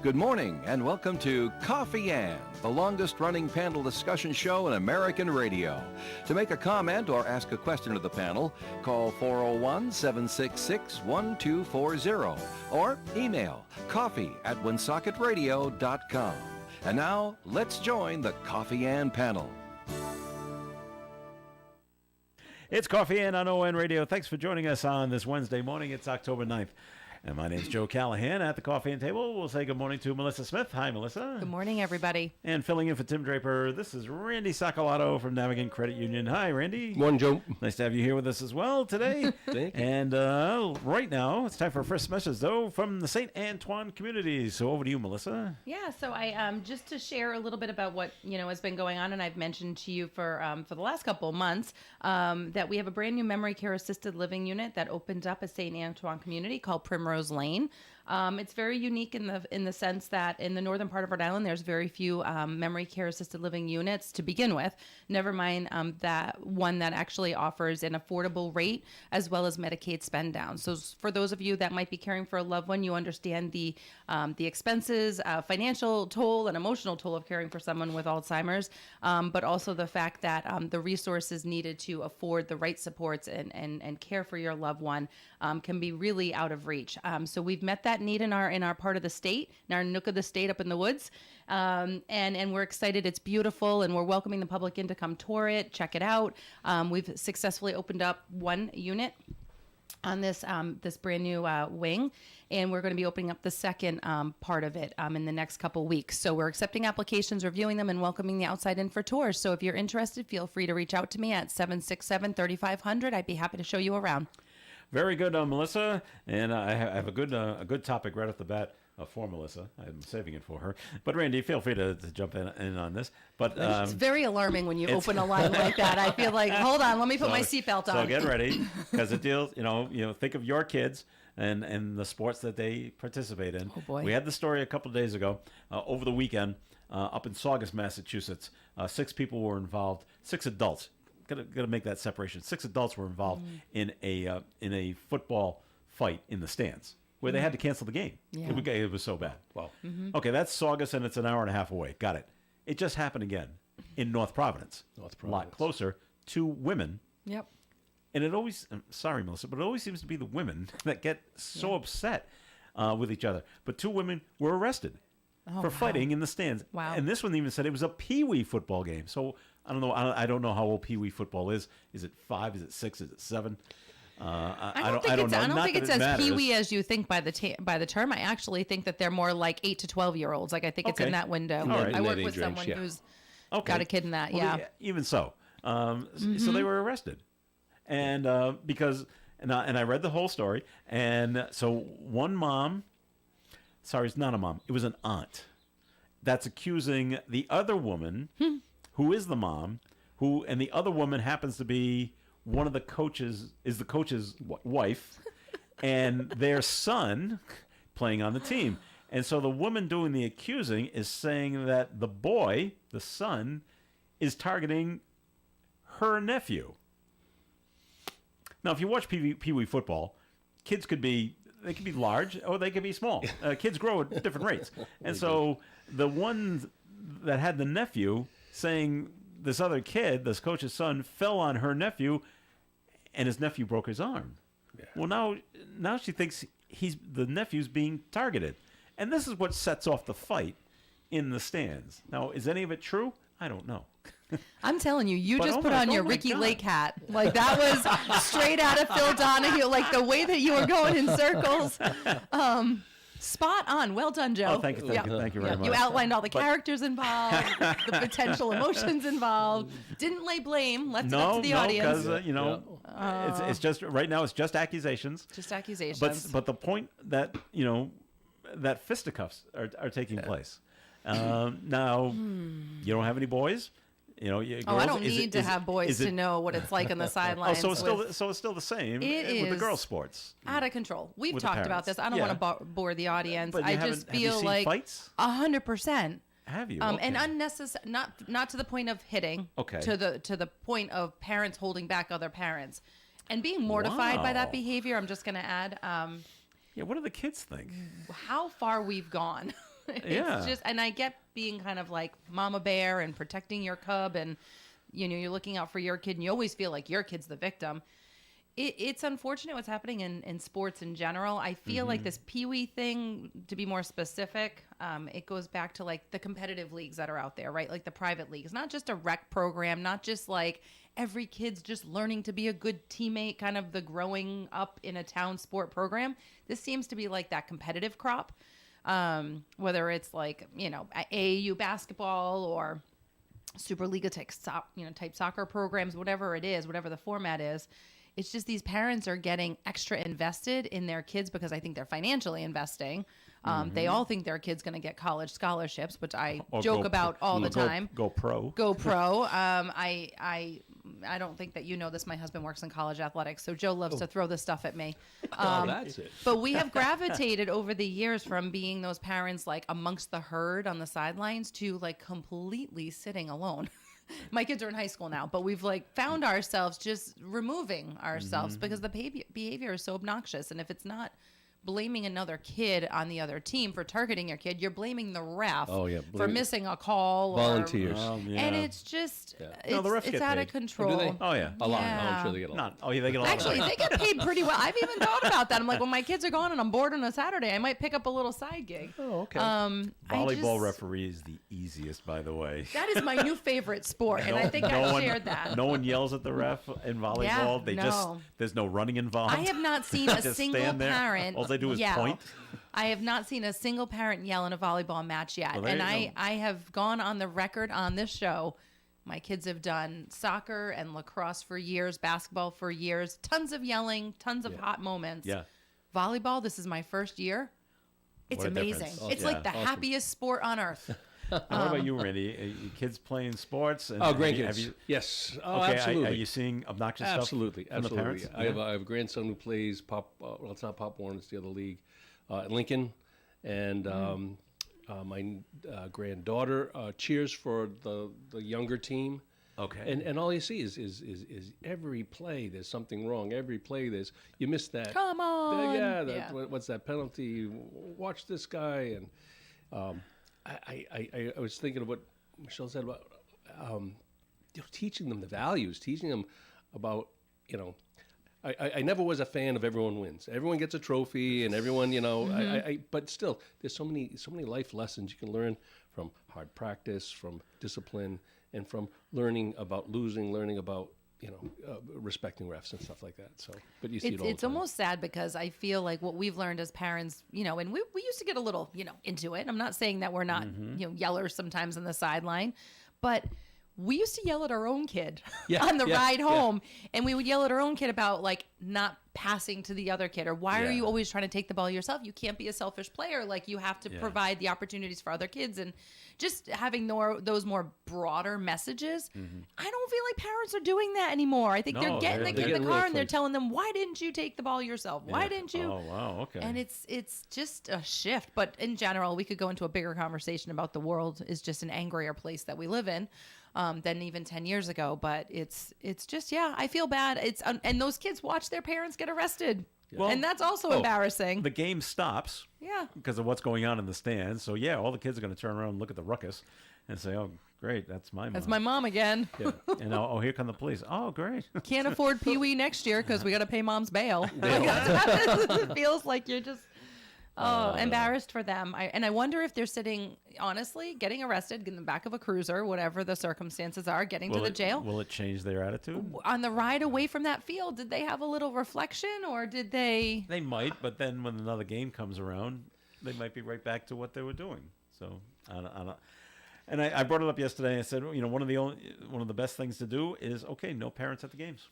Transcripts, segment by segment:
Good morning and welcome to Coffee Ann, the longest-running panel discussion show in American radio. To make a comment or ask a question to the panel, call 401-766-1240 or email coffee@woonsocket.radio.com. And now, let's join the Coffee Ann panel. It's Coffee Ann on ON Radio. Thanks for joining us on this Wednesday morning. It's October 9th. And my name's Joe Callahan. At the Coffee Ann table, we'll say good morning to Melissa Smith. Hi, Melissa. Good morning, everybody. And filling in for Tim Draper, this is Randy Sacalato from Navigant Credit Union. Hi, Randy. Morning, Joe. Nice to have you here with us as well today. Thank you. And right now, it's time for our first message, though, from the St. Antoine community. So over to you, Melissa. Yeah, so I just to share a little bit about what has been going on, and I've mentioned to you for the last couple of months that we have a brand new memory care assisted living unit that opened up a St. Antoine community called Primrose Lane. It's very unique in the sense that in the northern part of Rhode Island, there's very few memory care assisted living units to begin with. Never mind that one that actually offers an affordable rate as well as Medicaid spend down. So for those of you that might be caring for a loved one, you understand the expenses, financial toll and emotional toll of caring for someone with Alzheimer's, but also the fact that the resources needed to afford the right supports and care for your loved one can be really out of reach. So we've met that need in our part of the state, in our nook of the state up in the woods. And we're excited. It's beautiful, and we're welcoming the public in to come tour it, check it out. We've successfully opened up one unit on this brand new wing, and we're going to be opening up the second part of it in the next couple weeks. So we're accepting applications, reviewing them, and welcoming the outside in for tours. So if you're interested, feel free to reach out to me at 767-3500. I'd be happy to show you around. Very good, Melissa. And I have a good topic right off the bat for Melissa. I'm saving it for her. But Randy, feel free to jump in on this. But it's very alarming when you open a line like that. I feel like, hold on, let me put my seatbelt on. So get ready, because it deals. Think of your kids and the sports that they participate in. Oh boy. We had the story a couple of days ago over the weekend up in Saugus, Massachusetts. 6 people were involved. 6 adults. Gotta make that separation. 6 adults were involved in a football fight in the stands where they had to cancel the game. Yeah. It was so bad. Wow. Mm-hmm. Okay, that's Saugus, and it's an hour and a half away. Got it. It just happened again in North Providence. A lot closer. 2 women. Yep. And it always, I'm sorry, Melissa, but it always seems to be the women that get so upset with each other. But 2 women were arrested for fighting in the stands. Wow. And this one even said it was a peewee football game. So I don't know. I don't know how old peewee football is. Is it 5? Is it 6? Is it 7? I don't think it's as peewee as you think by the term. I actually think that they're more like 8 to 12-year-olds. Like I think it's in that window. Right. I work with someone who's got a kid in that. Well, even so, so they were arrested, and because and I read the whole story, and so one mom, sorry, it's not a mom, it was an aunt, that's accusing the other woman, who is the mom, and the other woman happens to be one of the coaches, is the coach's wife, and their son playing on the team. And so the woman doing the accusing is saying that the boy, the son, is targeting her nephew. Now, if you watch Pee-wee football, kids could be large or they could be small. Kids grow at different rates. And so the one that had the nephew saying this other kid, this coach's son, fell on her nephew, and his nephew broke his arm. Yeah. Well, now she thinks the nephew's being targeted. And this is what sets off the fight in the stands. Now, is any of it true? I don't know. I'm telling you, just put on your Ricky Lake hat. Like that was straight out of Phil Donahue. Like the way that you were going in circles. Spot on. Well done, Joe. Oh, thank you very much. You outlined all the characters involved, the potential emotions involved. Didn't lay blame. Left it up to the audience. Because it's just right now. It's just accusations. Just accusations. But the point that that fisticuffs are taking place. Now you don't have any boys. Girls, I don't need to have boys to know what it's like on the sidelines. So it's still the same with the girls' sports. Out of control. We've talked about this. I don't want to bore the audience. But I just feel like fights? 100%. Have you? And unnecessary, not to the point of hitting. Okay. To the point of parents holding back other parents, and being mortified by that behavior. I'm just going to add. What do the kids think? How far we've gone. Yeah. It's just, and I get being kind of like mama bear and protecting your cub, and you're looking out for your kid, and you always feel like your kid's the victim. It's unfortunate what's happening in sports in general. I feel like this Pee-wee thing, to be more specific, it goes back to like the competitive leagues that are out there, right? Like the private leagues, not just a rec program, not just like every kid's just learning to be a good teammate, kind of the growing up in a town sport program. This seems to be like that competitive crop, whether it's like, AAU basketball or Superliga type soccer programs, whatever it is, whatever the format is. It's just these parents are getting extra invested in their kids because I think they're financially investing. They all think their kid's going to get college scholarships, which I joke about all the time. Go pro. Go pro. I don't think that you know this. My husband works in college athletics, so Joe loves to throw this stuff at me. That's it. But we have gravitated over the years from being those parents like amongst the herd on the sidelines to like completely sitting alone. My kids are in high school now, but we've like found ourselves just removing ourselves because the behavior is so obnoxious. And if it's not blaming another kid on the other team for targeting your kid, you're blaming the ref for missing a call. Volunteers. And it's just, No, the refs it's get out paid. of control. Do they? Oh, yeah. A lot. Yeah. I'm sure they get a lot. Not, they get a lot. Actually, they get paid pretty well. I've even thought about that. I'm like, when my kids are gone and I'm bored on a Saturday, I might pick up a little side gig. Oh, okay. Volleyball referee is the easiest, by the way. That is my new favorite sport, and I think I shared that. No one yells at the ref in volleyball. There's no running involved. I have not seen a Just single stand there. parent All they do is yell. point. I have not seen a single parent yell in a volleyball match yet. Well, there And you go. I have gone on the record on this show. My kids have done soccer and lacrosse for years, basketball for years, tons of yelling, tons of hot moments. Yeah. Volleyball, this is my first year. It's What a amazing. difference. It's Yeah. like the happiest sport on earth. Now, what about you, Randy? Are your kids playing sports? And Oh, have you- grandkids. have you- Yes. Oh, Okay, absolutely. Are you seeing obnoxious stuff? Absolutely, from the absolutely. parents? I have a grandson who plays Pop. Well, it's not Pop Warren; it's the other league, at Lincoln, and my granddaughter cheers for the younger team. Okay. And all you see is every play there's something wrong. Every play you miss that. Come on. Yeah. What's that penalty? Watch this guy. And I was thinking of what Michelle said about teaching them the values, teaching them about I never was a fan of everyone wins. Everyone gets a trophy, and everyone but still, there's so many life lessons you can learn from hard practice, from discipline, and from learning about losing, learning about respecting refs and stuff like that. So, but you see it all the It's time. almost sad because I feel like what we've learned as parents, and we used to get a little, into it. I'm not saying that we're not, yellers sometimes on the sideline, but we used to yell at our own kid on the ride home, and we would yell at our own kid about like not passing to the other kid, or why are you always trying to take the ball yourself? You can't be a selfish player. Like you have to provide the opportunities for other kids, and just having those more broader messages. I don't feel like parents are doing that anymore. I think No, they're getting they're the kid in getting the real car and they're quick. telling them, why didn't you take the ball yourself? Why didn't you? Oh, wow. Okay. And it's just a shift. But in general, we could go into a bigger conversation about the world is just an angrier place that we live in than even 10 years ago. But it's just, I feel bad. And those kids watch their parents get arrested. Well, and that's also embarrassing. the game stops Yeah. because of what's going on in the stands. So, all the kids are going to turn around and look at the ruckus and say, oh, great, that's my mom. That's my mom again. And here come the police. Oh, great. Can't afford Pee-wee next year because we got to pay mom's bail. It feels like you're just embarrassed for them. I wonder if they're sitting, honestly, getting arrested in the back of a cruiser, whatever the circumstances are, getting to the jail. Will it change their attitude? On the ride away from that field, did they have a little reflection, or did they? They might, but then when another game comes around, they might be right back to what they were doing. So I don't. And I brought it up yesterday. I said, one of the best things to do is no parents at the games,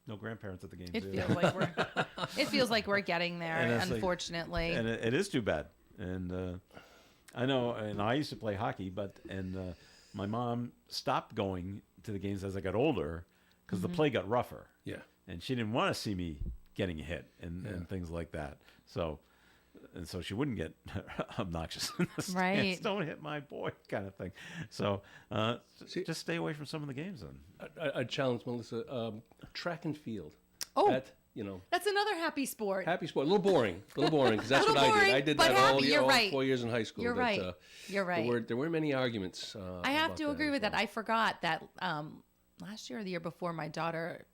no grandparents at the games. It feels like we're getting there, And it's like- unfortunately. And it is too bad. And I know, and I used to play hockey, but my mom stopped going to the games as I got older because the play got rougher. Yeah. And she didn't want to see me getting hit and things like that. So she wouldn't get obnoxious in the stands. Right. Don't hit my boy, kind of thing. So just stay away from some of the games then. I challenge Melissa. Track and field. Oh. That That's another happy sport. happy sport. A little boring, because that's what Little I did. boring, I did but that happy. You're all right. 4 years in high school. You're but, right. You're right. There weren't many arguments. I have about to agree as with that. well. I forgot that last year or the year before, my daughter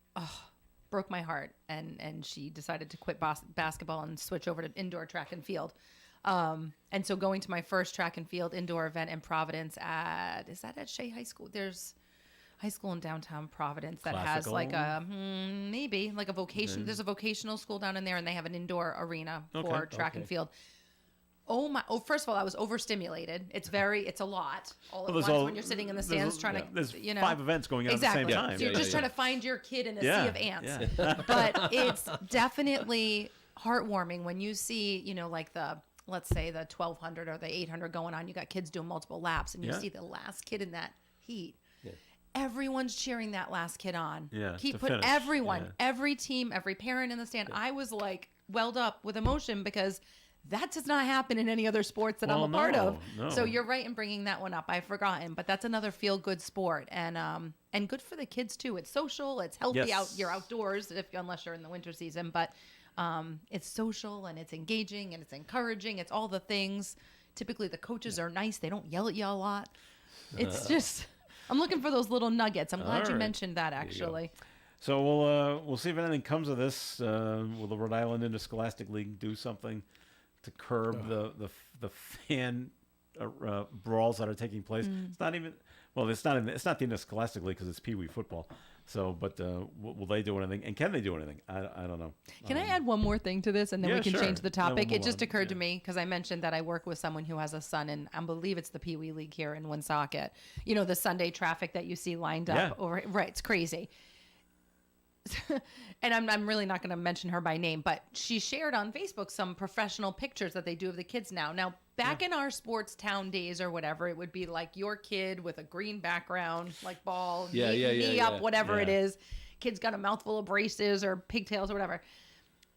broke my heart, and she decided to quit basketball and switch over to indoor track and field. And so going to my first track and field indoor event in Providence is that at Shea High School? There's high school in downtown Providence that has like a maybe like a vocation. There's a vocational school down in there, and they have an indoor arena for track and field. Oh my! Oh, first of all, I was overstimulated. It's a lot all at once when you're sitting in the stands trying to. There's you know, 5 events going on exactly. at the same time. So you're just trying to find your kid in a sea of ants. Yeah. But it's definitely heartwarming when you see, like let's say the 1200 or the 800 going on. You got kids doing multiple laps, and you see the last kid in that heat. Everyone's cheering that last kid on. Yeah, Put to finish. everyone, every team, every parent in the stand. I was like welled up with emotion because that does not happen in any other sports that I'm a part of. No. So you're right in bringing that one up. I've forgotten, but that's another feel good sport, and good for the kids too. It's social, it's healthy Yes. you're outdoors unless you're in the winter season, but it's social and it's engaging and it's encouraging. It's all the things. Typically the coaches are nice. They don't yell at you a lot. It's just I'm looking for those little nuggets. I'm glad you right. mentioned that actually. So we'll see if anything comes of this. Will the Rhode Island Interscholastic League do something to curb the fan brawls that are taking place? It's not even it's not the Interscholastic League because it's Pee Wee football. So, but will they do anything? And can they do anything? I don't know. Can I add one more thing to this, and then we can sure. change the Then we'll topic? It move just on. occurred to me because I mentioned that I work with someone who has a son, and I believe it's the Pee Wee League here in Woonsocket. The Sunday traffic that you see lined up over. Right, it's crazy. And I'm really not going to mention her by name, but she shared on Facebook some professional pictures that they do of the kids now. Now, back in our sports town days or whatever, it would be like your kid with a green background, like ball, knee up, whatever it is. Kid's got a mouthful of braces or pigtails or whatever.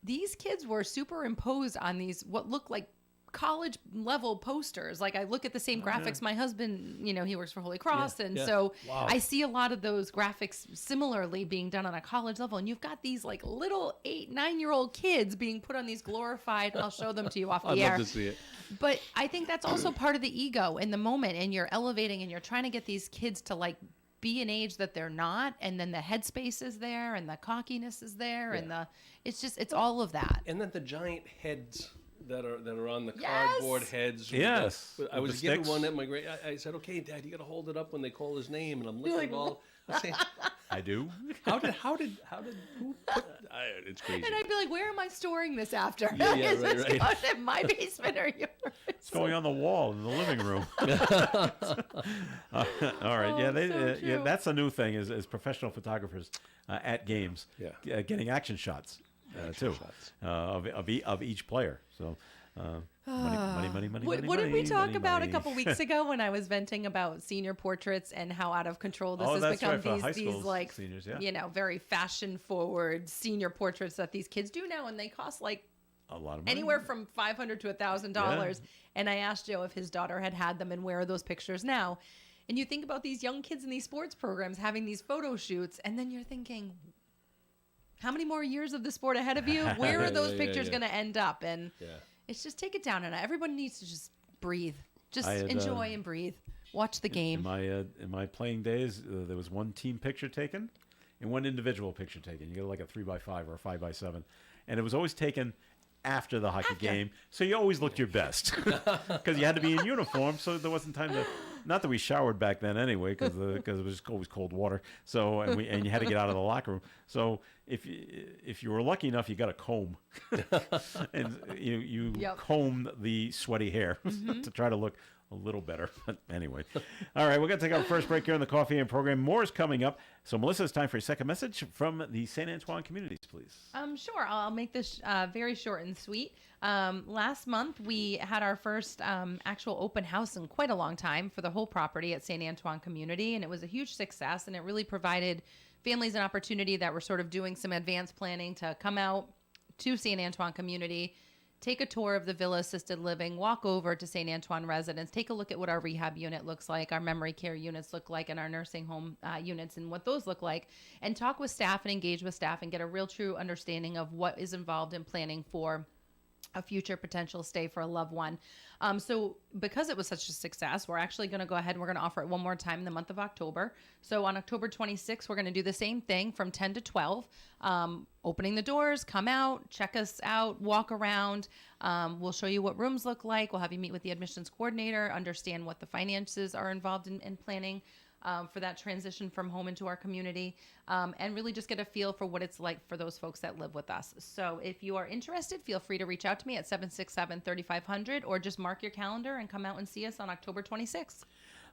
These kids were superimposed on these what look like college level posters. Like I look at the same graphics. My husband, he works for Holy Cross, and so I see a lot of those graphics similarly being done on a college level. And you've got these like little 8-9-year-old kids being put on these glorified. I'll show them to you off the air. I'd love to see it. But I think that's also part of the ego in the moment, and you're elevating and you're trying to get these kids to like be an age that they're not, and then the headspace is there and the cockiness is there, and it's all of that. And then the giant heads that are on the Yes! cardboard heads. Yes. I With was the given sticks. one at my grade. I said, "Okay, Dad, you got to hold it up when they call his name." And I'm looking all. I'm saying, I do. how did who put? It's crazy. And I'd be like, where am I storing this after? Yeah, Is right, this right. going in my basement or yours? It's going on the wall in the living room. All right, so true. that's a new thing is professional photographers at games, getting action shots too shots. of each player. So money. What did we talk money, about money. a couple weeks ago when I was venting about senior portraits and how out of control this Oh, has that's become? right, for high These school like seniors, very fashion forward senior portraits that these kids do now, and they cost like A lot of money. anywhere from $500 to $1,000. And I asked Joe if his daughter had them and where are those pictures now. And you think about these young kids in these sports programs having these photo shoots, and then you're thinking, how many more years of the sport ahead of you? Where are those pictures going to end up? And it's just take it down, and everybody needs to just breathe, just enjoy and breathe. Watch the game. In my playing days, there was one team picture taken and one individual picture taken. You get like a 3x5 or a 5x7, and it was always taken after the hockey game, so you always looked your best because you had to be in uniform, so there wasn't time to. Not that we showered back then anyway, because it was always cold water. So and you had to get out of the locker room. So if you were lucky enough, you got a comb, and you comb the sweaty hair to try to look a little better. But anyway, all right, we're going to take our first break here on the Coffee and Program. More is coming up. So, Melissa, it's time for a second message from the St. Antoine communities, please. Sure. I'll make this very short and sweet. Last month, we had our first actual open house in quite a long time for the whole property at St. Antoine Community, and it was a huge success, and it really provided families an opportunity that were sort of doing some advanced planning to come out to St. Antoine Community, take a tour of the Villa Assisted Living, walk over to St. Antoine Residence, take a look at what our rehab unit looks like, our memory care units look like, and our nursing home units and what those look like, and talk with staff and engage with staff and get a real true understanding of what is involved in planning for a future potential stay for a loved one. So because it was such a success, we're actually going to go ahead and we're going to offer it one more time in the month of October. So on October 26th, we're going to do the same thing from 10 to 12, opening the doors, come out, check us out, walk around. We'll show you what rooms look like. We'll have you meet with the admissions coordinator, understand what the finances are involved in planning for that transition from home into our community, and really just get a feel for what it's like for those folks that live with us. So if you are interested, feel free to reach out to me at 767-3500 or just mark your calendar and come out and see us on October 26th.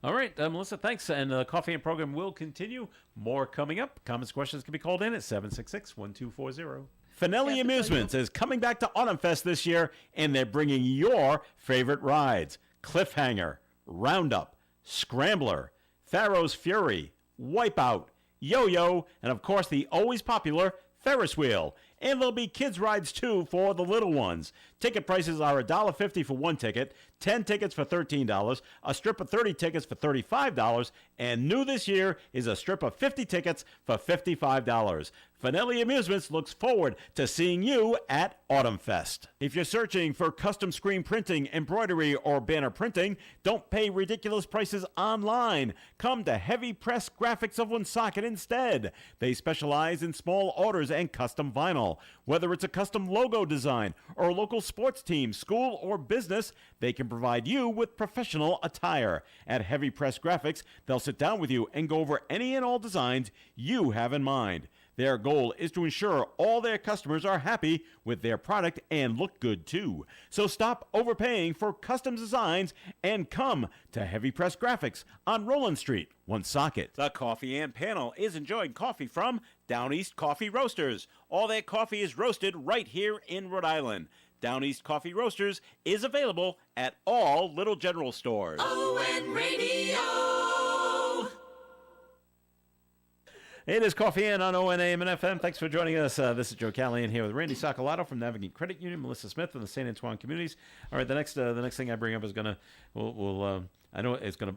All right, Melissa, thanks. And the Coffee and program will continue. More coming up. Comments, questions can be called in at 766-1240. Finelli Amusements is coming back to Autumn Fest this year, and they're bringing your favorite rides. Cliffhanger, Roundup, Scrambler, Pharaoh's Fury, Wipeout, Yo-Yo, and of course the always popular Ferris wheel. And there'll be kids' rides too for the little ones. Ticket prices are $1.50 for one ticket, 10 tickets for $13, a strip of 30 tickets for $35, and new this year is a strip of 50 tickets for $55. Finelli Amusements looks forward to seeing you at Autumn Fest. If you're searching for custom screen printing, embroidery, or banner printing, don't pay ridiculous prices online. Come to Heavy Press Graphics of Woonsocket instead. They specialize in small orders and custom vinyl. Whether it's a custom logo design or a local sports team, school, or business, they can provide you with professional attire. At Heavy Press Graphics, they'll sit down with you and go over any and all designs you have in mind. Their goal is to ensure all their customers are happy with their product and look good too. So stop overpaying for custom designs and come to Heavy Press Graphics on Roland Street, Woonsocket. The Coffee and Panel is enjoying coffee from Down East Coffee Roasters. All their coffee is roasted right here in Rhode Island. Down East Coffee Roasters is available at all Little General stores. ON Radio. It is Coffee In on ONAM and FM. Thanks for joining us. This is Joe Callahan here with Randy Socolato from Navigate Credit Union, Melissa Smith from the St. Antoine Communities. All right, the next thing I bring up is I know it's gonna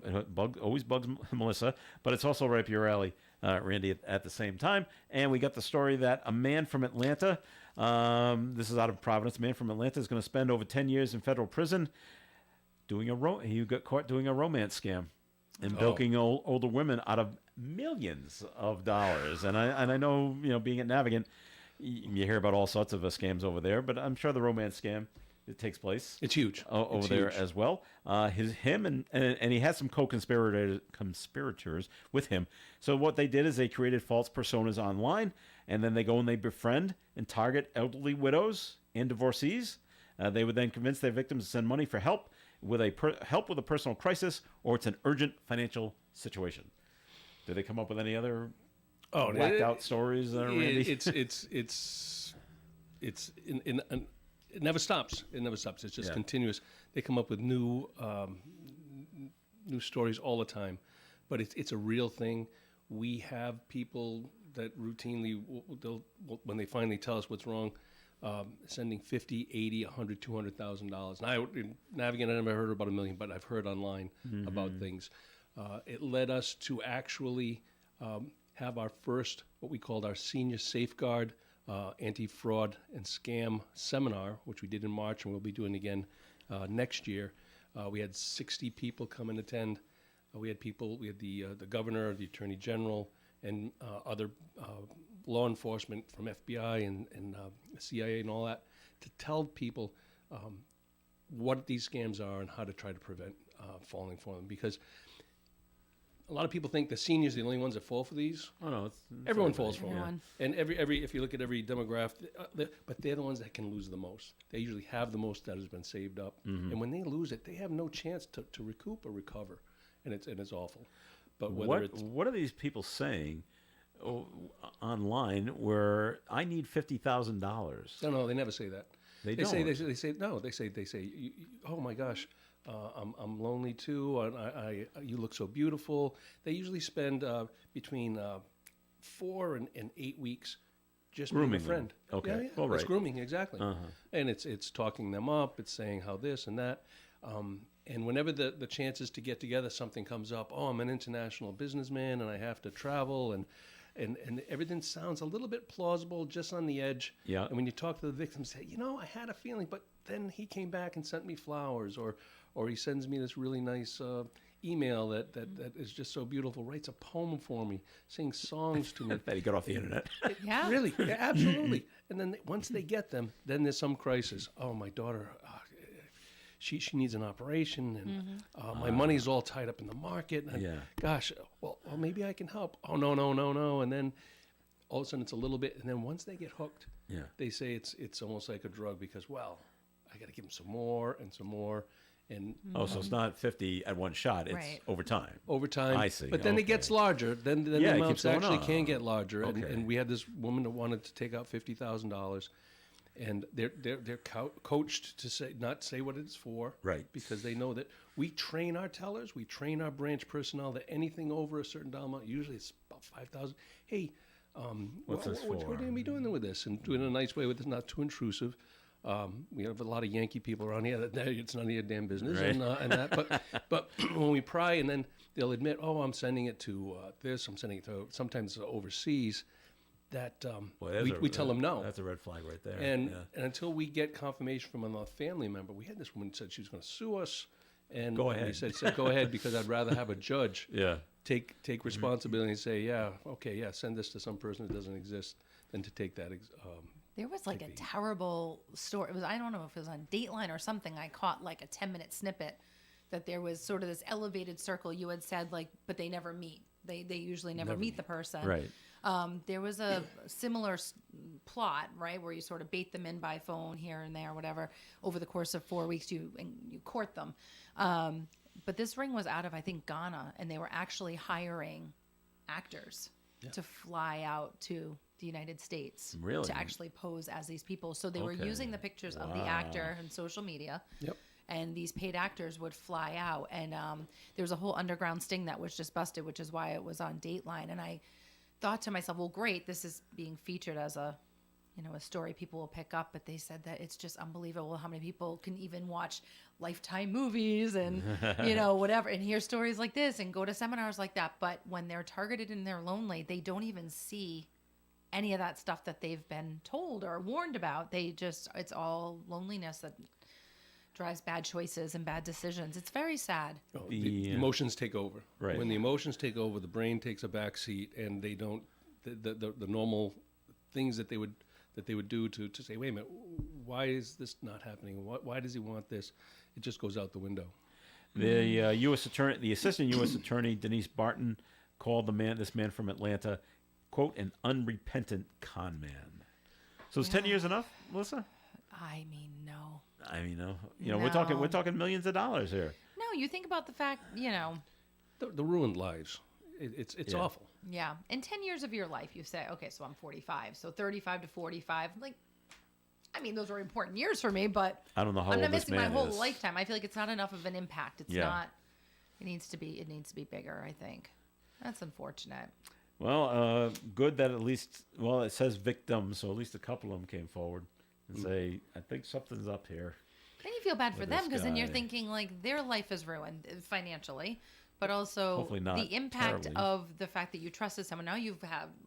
always bugs Melissa, but it's also right up your alley, Randy, at the same time. And we got the story that a man from Atlanta, this is out of Providence, a man from Atlanta is going to spend over 10 years in federal prison he got caught doing a romance scam and bilking older women out of millions of dollars. And I know, being at Navigant, you hear about all sorts of scams over there, but I'm sure the romance scam, it takes place. It's huge over there as well. Him and he has some co-conspirators with him. So what they did is they created false personas online, and then they go and they befriend and target elderly widows and divorcees. They would then convince their victims to send money for help with a personal crisis, or it's an urgent financial situation. Did they come up with any other whacked out stories, Randy? It never stops. It never stops. It's just continuous. They come up with new stories all the time, but it's a real thing. We have people that routinely, when they finally tell us what's wrong, sending $50,000, $80,000, $100,000, $200,000. And in Navigant, I never heard about $1 million, but I've heard online about things. It led us to actually have our first, what we called our Senior Safeguard Anti-Fraud and Scam Seminar, which we did in March, and we'll be doing again next year. We had 60 people come and attend. We had the governor, the attorney general, and other law enforcement from FBI and CIA and all that, to tell people what these scams are and how to try to prevent falling for them. Because a lot of people think the seniors are the only ones that fall for these. Oh no, everyone falls for them. And if you look at every demographic, but they're the ones that can lose the most. They usually have the most that has been saved up, and when they lose it, they have no chance to recoup or recover, and it's awful. But what are these people saying online where I need $50,000? No, they never say that. They say, oh my gosh, I'm lonely too. You look so beautiful. They usually spend between 4 and 8 weeks just Grooming being a them. friend. Okay. Yeah, yeah. Well, It's right. grooming, exactly. Uh-huh. And it's talking them up. It's saying how this and that. And whenever the chances to get together, something comes up. Oh, I'm an international businessman and I have to travel, and everything sounds a little bit plausible, just on the edge. Yeah. And when you talk to the victim, say, I had a feeling, but then he came back and sent me flowers, or he sends me this really nice email that is just so beautiful, writes a poem for me, sings songs to me. That he got off the internet. Yeah. Really, yeah, absolutely. And then once they get them, then there's some crisis. Oh, my daughter, she needs an operation, and my money's all tied up in the market. And Yeah. gosh, well, maybe I can help. Oh, no. And then all of a sudden it's a little bit, and then once they get hooked, Yeah. they say it's almost like a drug because, well, I got to give them some more and some more. And Oh, so it's not 50 at one shot. It's Right. over time. over time. I see. But then it gets Okay. larger. Then Yeah, the it amounts keeps going actually on. can get larger. Okay. And we had this woman that wanted to take out $50,000, and they're coached to not say what it's for. Right. Because they know that we train our tellers, we train our branch personnel that anything over a certain dollar amount, usually it's about 5,000. Hey, What's this what are for? you going to be doing with this? And do it in a nice way with it, not too intrusive. We have a lot of Yankee people around here that it's none of your damn business, Right. and that. But when we pry, and then they'll admit, oh, I'm sending it to this, I'm sending it to sometimes overseas. That Boy, there's we tell them no, That's a red flag right there. and yeah. and until we get confirmation from another family member, we had this woman said she was going to sue us, and Go we ahead. said go ahead because I'd rather have a judge Yeah. take responsibility and say, yeah, okay, yeah, send this to some person that doesn't exist, than to take that. There was like a terrible story. It was, I don't know if it was on Dateline or something. I caught like a 10-minute snippet that there was sort of this elevated circle. You had said like, but they never meet. They usually never meet the person. Right. There was a similar plot, right, where you sort of bait them in by phone here and there, whatever. Over the course of 4 weeks, you court them. But this ring was out of, I think, Ghana, and they were actually hiring actors to fly out to the United States Really? to actually pose as these people. So they were Okay. using the pictures of the actor and social media. Yep. And these paid actors would fly out. And there was a whole underground sting that was just busted, which is why it was on Dateline. And I thought to myself, well, great, this is being featured as a story people will pick up. But they said that it's just unbelievable how many people can even watch Lifetime movies and, whatever, and hear stories like this and go to seminars like that. But when they're targeted and they're lonely, they don't even see any of that stuff that they've been told or warned about. It's all loneliness that drives bad choices and bad decisions. It's very sad. Oh, The, the emotions take over. Right. When the emotions take over, the brain takes a back seat, and they don't the normal things that they would do to say, wait a minute, why is this not happening? Why does he want this? It just goes out the window. The U.S. attorney, the assistant U.S. attorney Denise Barton, called this man from Atlanta, quote, an unrepentant con man. So is 10 years enough, Melissa? I mean, no. I mean, we're talking millions of dollars here. No, you think about the fact, The ruined lives. It's Yeah. awful. yeah, in 10 years of your life, you say, okay, so I'm 45, so 35 to 45, like, I mean, those are important years for me, but I don't know how I'm old not this missing my man whole is. lifetime. I feel like it's not enough of an impact. It's Yeah. not. It needs to be bigger, I think. That's unfortunate. Well, good that at least, it says victims, so at least a couple of them came forward and say, I think something's up here. Then you feel bad for With them this because then you're guy. thinking like their life is ruined financially, but also Hopefully not the impact terribly. of the fact that you trusted someone. Now you've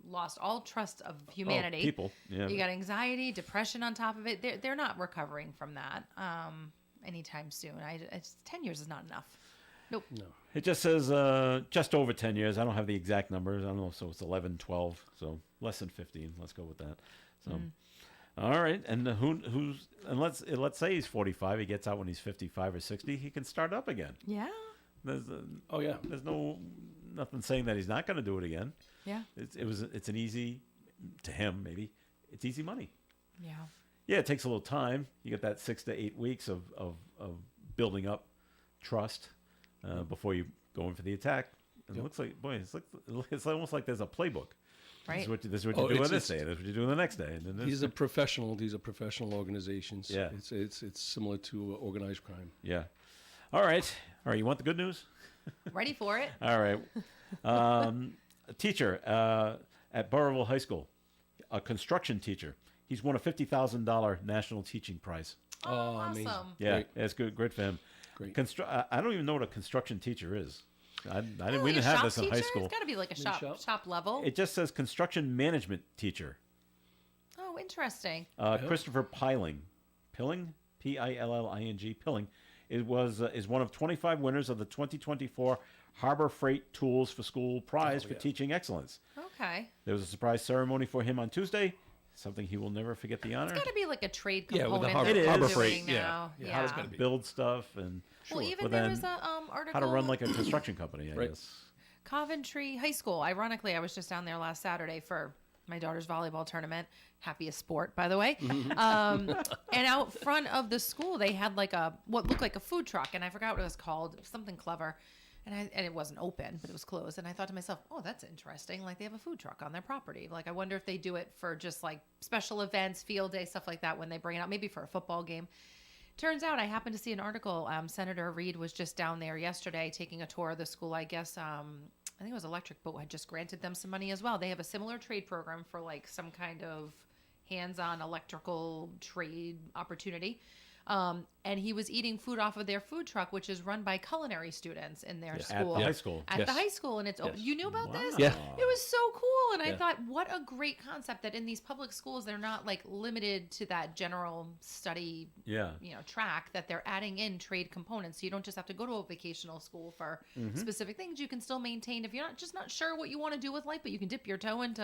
lost all trust of humanity. people, yeah. You got anxiety, depression on top of it. They're not recovering from that anytime soon. 10 years is not enough. Nope. No. It just says just over 10 years. I don't have the exact numbers. I don't know, so it's 11, 12, so less than 15. Let's go with that. So, all right. And let's say he's 45. He gets out when he's 55 or 60. He can start up again. Yeah. Oh yeah. There's nothing saying that he's not going to do it again. Yeah. It's an easy, to him maybe, it's easy money. Yeah. Yeah, it takes a little time. You get that 6 to 8 weeks of building up trust before you go in for the attack. And it looks like, it's almost like there's a playbook. Right. This is what Oh, you do on it's- this day. This is what you do on the next day. And then this, These are professional organizations. Yeah. It's similar to organized crime. yeah. All right. You want the good news? Ready for it? All right. A teacher at Burrillville High School a construction teacher. He's won a $50,000 National Teaching Prize. Oh, amazing. awesome. Yeah, Great. it's good. Great for him. Great. I don't even know what a construction teacher is. We Like didn't a have shop this in high teacher? school. It's got to be like a shop? shop level. It just says construction management teacher. Oh, interesting. Christopher Pilling, Pilling, Pilling, is one of 25 winners of the 2024 Harbor Freight Tools for School Prize for Teaching Excellence. Okay. There was a surprise ceremony for him on Tuesday, something he will never forget the honor. It's got to be like a trade Yeah, with the component. Harbor- that Harbor they're Freight, doing yeah. now. Yeah, it's gotta be. Build stuff and Well, even Well, there then, was a article. how to run like a construction company, I Right. guess. Coventry High School. Ironically, I was just down there last Saturday for my daughter's volleyball tournament. Happiest sport, by the way. And out front of the school, they had like what looked like a food truck, and I forgot what it was called. It was something clever. And it wasn't open, but it was closed. And I thought to myself, oh, that's interesting. Like they have a food truck on their property. Like I wonder if they do it for just like special events, field day, stuff like that when they bring it out, maybe for a football game. Turns out I happened to see an article. Senator Reed was just down there yesterday taking a tour of the school. I guess I think it was Electric Boat had just granted them some money as well. They have a similar trade program for like some kind of hands-on electrical trade opportunity. And he was eating food off of their food truck, which is run by culinary students in their At school. the high school. At Yes. the high school, and it's open. Yes. You knew about this? Yeah. It was so cool, and I Yeah. thought, what a great concept that in these public schools they're not like limited to that general study, Yeah. track. That they're adding in trade components, so you don't just have to go to a vocational school for Mm-hmm. specific things. You can still maintain if you're not sure what you want to do with life, but you can dip your toe into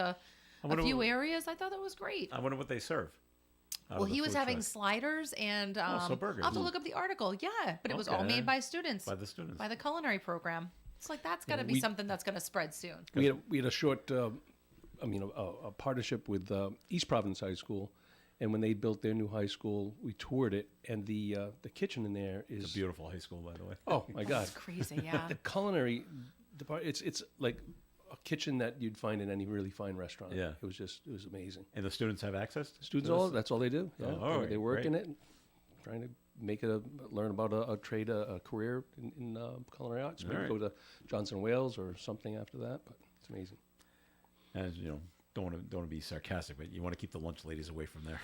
a wonder few what- areas. I thought that was great. I wonder what they serve. out Well, of the he was food having truck. sliders and so burgers. I'll have to look up the article. Yeah, but it was all Okay. made by students. By the students. By the culinary program. It's like that's got to be we- something that's going to spread soon. We had a short, a partnership with East Providence High School, and when they built their new high school, we toured it, and the kitchen in there is It's a beautiful high school, by the way. Oh my God, It's crazy, yeah. the culinary department. It's like a kitchen that you'd find in any really fine restaurant. Yeah. it was amazing. And the students have access to Students, this? that's all they do. Yeah, all they right, work great. in it, trying to learn about a trade, a career in culinary arts. Maybe All right. go to Johnson Wales or something after that. But it's amazing. And don't want to be sarcastic, but you want to keep the lunch ladies away from there.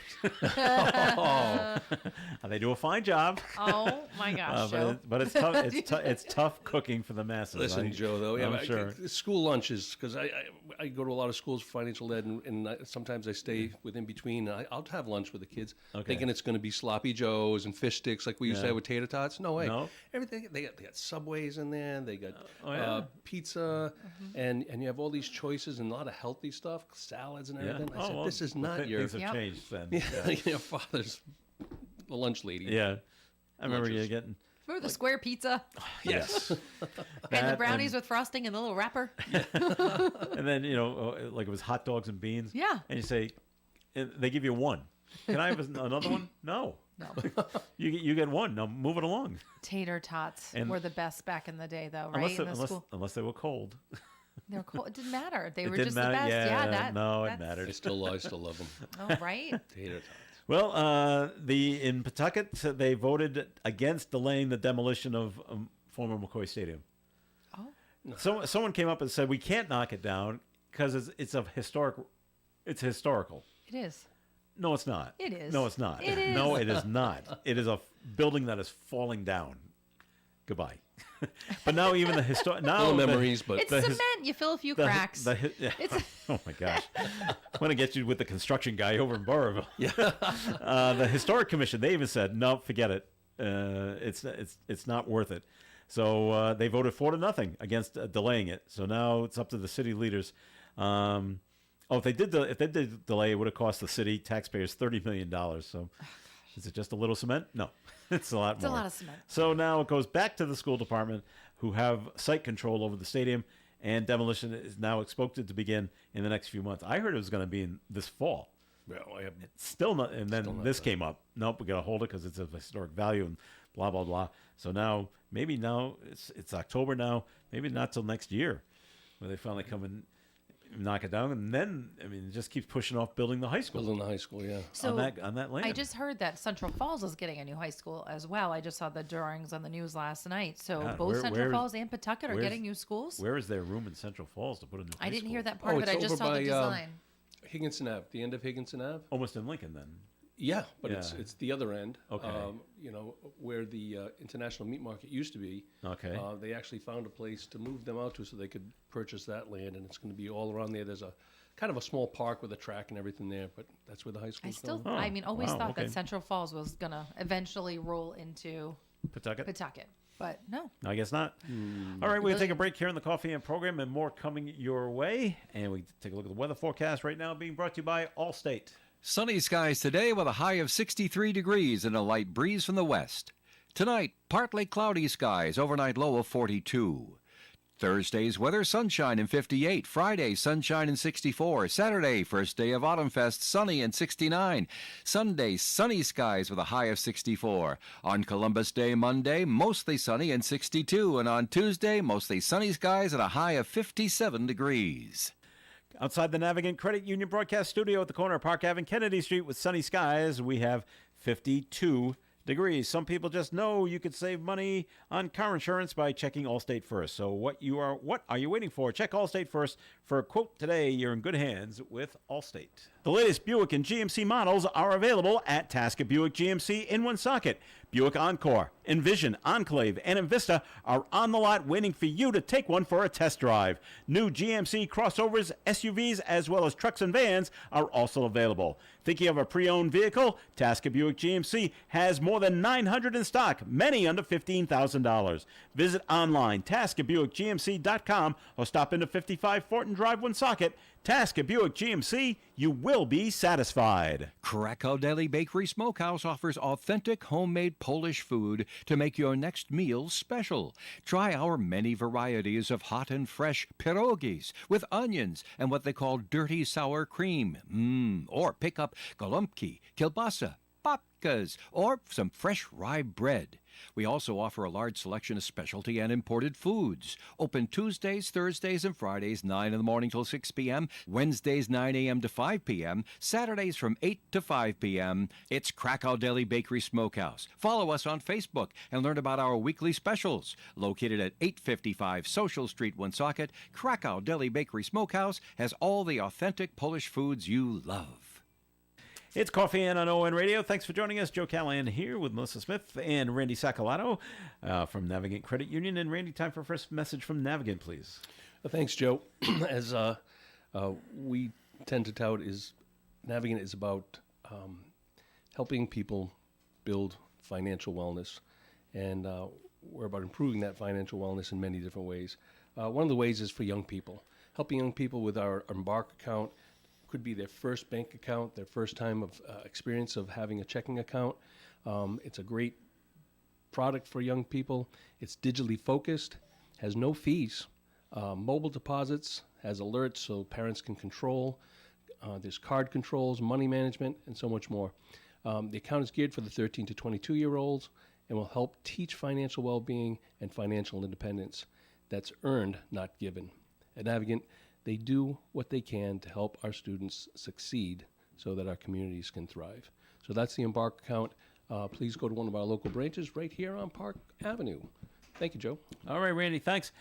They do a fine job, Oh my gosh, Joe. but it's tough. It's tough cooking for the masses. Listen, Joe, though, I'm sure. School lunches, because I go to a lot of schools for financial ed, and sometimes I stay within between. And I'll have lunch with the kids, Okay. thinking it's going to be sloppy joes and fish sticks like we used to Yeah. have with tater tots. No way. No? Everything they got Subways in there. They got Oh, yeah. pizza, and you have all these choices and a lot of healthy stuff, salads and Yeah. everything. I said, well, this is not your things have Yep. changed then. your father's the lunch lady. Yeah. I remember you Lunches. getting Remember the square pizza Yes. and the That brownies with frosting and the little wrapper? and then like it was hot dogs and beans. Yeah. And you say, and they give you one. Can I have another one? No. No. You get one. Now move it along. Tater tots And- were the best back in the day, though, right? In the school. Unless they were cold. They were cool. It didn't matter. They It were didn't just matter. the best. Yeah, that no, it that's- mattered. I still love them. Oh, right. Tater tots. Well, in Pawtucket, they voted against delaying the demolition of former McCoy Stadium. Oh. Someone came up and said we can't knock it down because it's historical. It is. No, it's not. It is. No, it's not. It is. No, it is not. It is a building that is falling down. Goodbye. But now even the No memories, but It's the cement. his- You fill a few the- cracks. It's, oh my gosh! I'm gonna get you with the construction guy over in Burrville. Yeah. The historic commission, they even said, no, forget it. It's not worth it. So they voted 4-0 against delaying it. So now it's up to the city leaders. If they did delay, it would have cost the city taxpayers $30 million. So is it just a little cement? No, it's a lot more. a lot of cement. So now it goes back to the school department, who have site control over the stadium, and demolition is now expected to begin in the next few months. I heard it was going to be in this fall. well, I have Still not, and then this came up. Nope, we got to hold it because it's of historic value and blah blah blah. So now maybe now it's October now. Maybe not till next year, where they finally come and knock it down, and then it just keeps pushing off building the high school building the high school. Yeah. So on that land. I just heard that Central Falls is getting a new high school as well. I just saw the drawings on the news last night. So God, both Central where- Falls and Pawtucket are where's- getting new schools. Where is there room in Central Falls to put a new high I didn't school? hear that part of it. it's I just over saw the by, design. Higginson Ave, the end of Higginson Ave. Almost in Lincoln, then. Yeah, but Yeah. it's the other end. Okay. Where the International Meat Market used to be. Okay. They actually found a place to move them out to so they could purchase that land, and it's going to be all around there. There's a kind of a small park with a track and everything there, but that's where the high I school's still, going. I mean, always Wow, thought okay. that Central Falls was gonna eventually roll into Pawtucket? Pawtucket, but no. I guess not. All right, we'll take a break here in the Coffee and program and more coming your way. And we take a look at the weather forecast right now being brought to you by Allstate. Sunny skies today with a high of 63 degrees and a light breeze from the west. Tonight, partly cloudy skies, overnight low of 42. Thursday's weather, sunshine and 58. Friday, sunshine and 64. Saturday, first day of Autumn Fest, sunny and 69. Sunday, sunny skies with a high of 64. On Columbus Day, Monday, mostly sunny and 62. And on Tuesday, mostly sunny skies and a high of 57 degrees. Outside the Navigant Credit Union broadcast studio at the corner of Park Ave and Kennedy Street with sunny skies, we have 52 degrees. Some people just know you could save money on car insurance by checking Allstate first. So what are you waiting for? Check Allstate first for a quote today. You're in good hands with Allstate. The latest Buick and GMC models are available at Tasker Buick GMC in Woonsocket. Buick Encore, Envision, Enclave, and Envista are on the lot waiting for you to take one for a test drive. New GMC crossovers, SUVs, as well as trucks and vans are also available. Thinking of a pre-owned vehicle? Tasker Buick GMC has more than 900 in stock, many under $15,000. Visit online, TaskerBuickGMC.com, or stop into 55 Fortin Drive, Woonsocket. Tasker Buick GMC, you will be satisfied. Krakow Deli Bakery Smokehouse offers authentic homemade Polish food to make your next meal special. Try our many varieties of hot and fresh pierogies with onions and what they call dirty sour cream. Or pick up golubki, kielbasa, babkas, or some fresh rye bread. We also offer a large selection of specialty and imported foods. Open Tuesdays, Thursdays, and Fridays, 9 in the morning till 6 p.m., Wednesdays, 9 a.m. to 5 p.m., Saturdays from 8 to 5 p.m. It's Krakow Deli Bakery Smokehouse. Follow us on Facebook and learn about our weekly specials. Located at 855 Social Street, Woonsocket, Krakow Deli Bakery Smokehouse has all the authentic Polish foods you love. It's Coffee and on ON Radio. Thanks for joining us. Joe Callahan here with Melissa Smith and Randy Sacalato from Navigant Credit Union. And Randy, time for first message from Navigant, please. Thanks, Joe. As we tend to tout, Navigant is about helping people build financial wellness, and we're about improving that financial wellness in many different ways. One of the ways is for young people, helping young people with our Embark account. Could be their first bank account, their first time of experience of having a checking account. It's a great product for young people. It's digitally focused, has no fees. Mobile deposits, has alerts so parents can control. There's card controls, money management, and so much more. The account is geared for the 13 to 22-year-olds and will help teach financial well-being and financial independence. That's earned, not given. At Navigant, they do what they can to help our students succeed so that our communities can thrive. So that's the Embark account. Please go to one of our local branches right here on Park Avenue. Thank you, Joe. All right, Randy, thanks.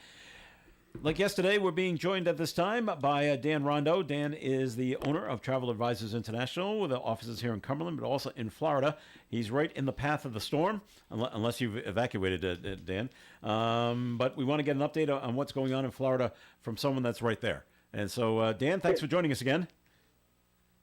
Like yesterday, we're being joined at this time by Dan Rondo. Dan is the owner of Travel Advisors International with offices here in Cumberland, but also in Florida. He's right in the path of the storm, unless you've evacuated, Dan. But we want to get an update on what's going on in Florida from someone that's right there. And so, Dan, thanks for joining us again.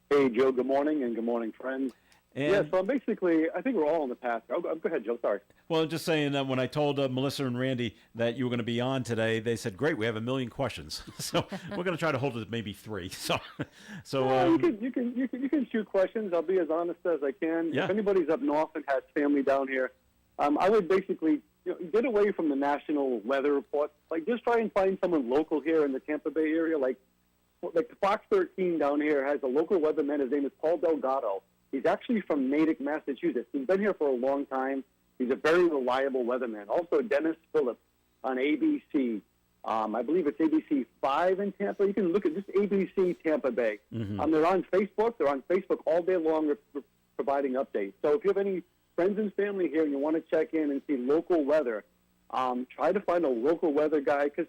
Hey, Joe, good morning, and good morning, friends. And, so basically, I think we're all on the path. Oh, go ahead, Joe, sorry. Well, just saying that when I told Melissa and Randy that you were going to be on today, they said, great, we have 1 million questions. So we're going to try to hold it at maybe 3. You can shoot questions. I'll be as honest as I can. Yeah. If anybody's up north and has family down here, I would basically get away from the national weather reports. Like, just try and find someone local here in the Tampa Bay area. Like the Fox 13 down here has a local weatherman. His name is Paul Delgado. He's actually from Natick, Massachusetts. He's been here for a long time. He's a very reliable weatherman. Also, Dennis Phillips on ABC. I believe it's ABC 5 in Tampa. You can look at just ABC Tampa Bay. Mm-hmm. They're on Facebook. They're on Facebook all day long providing updates. So if you have any friends and family here and you want to check in and see local weather, try to find a local weather guy because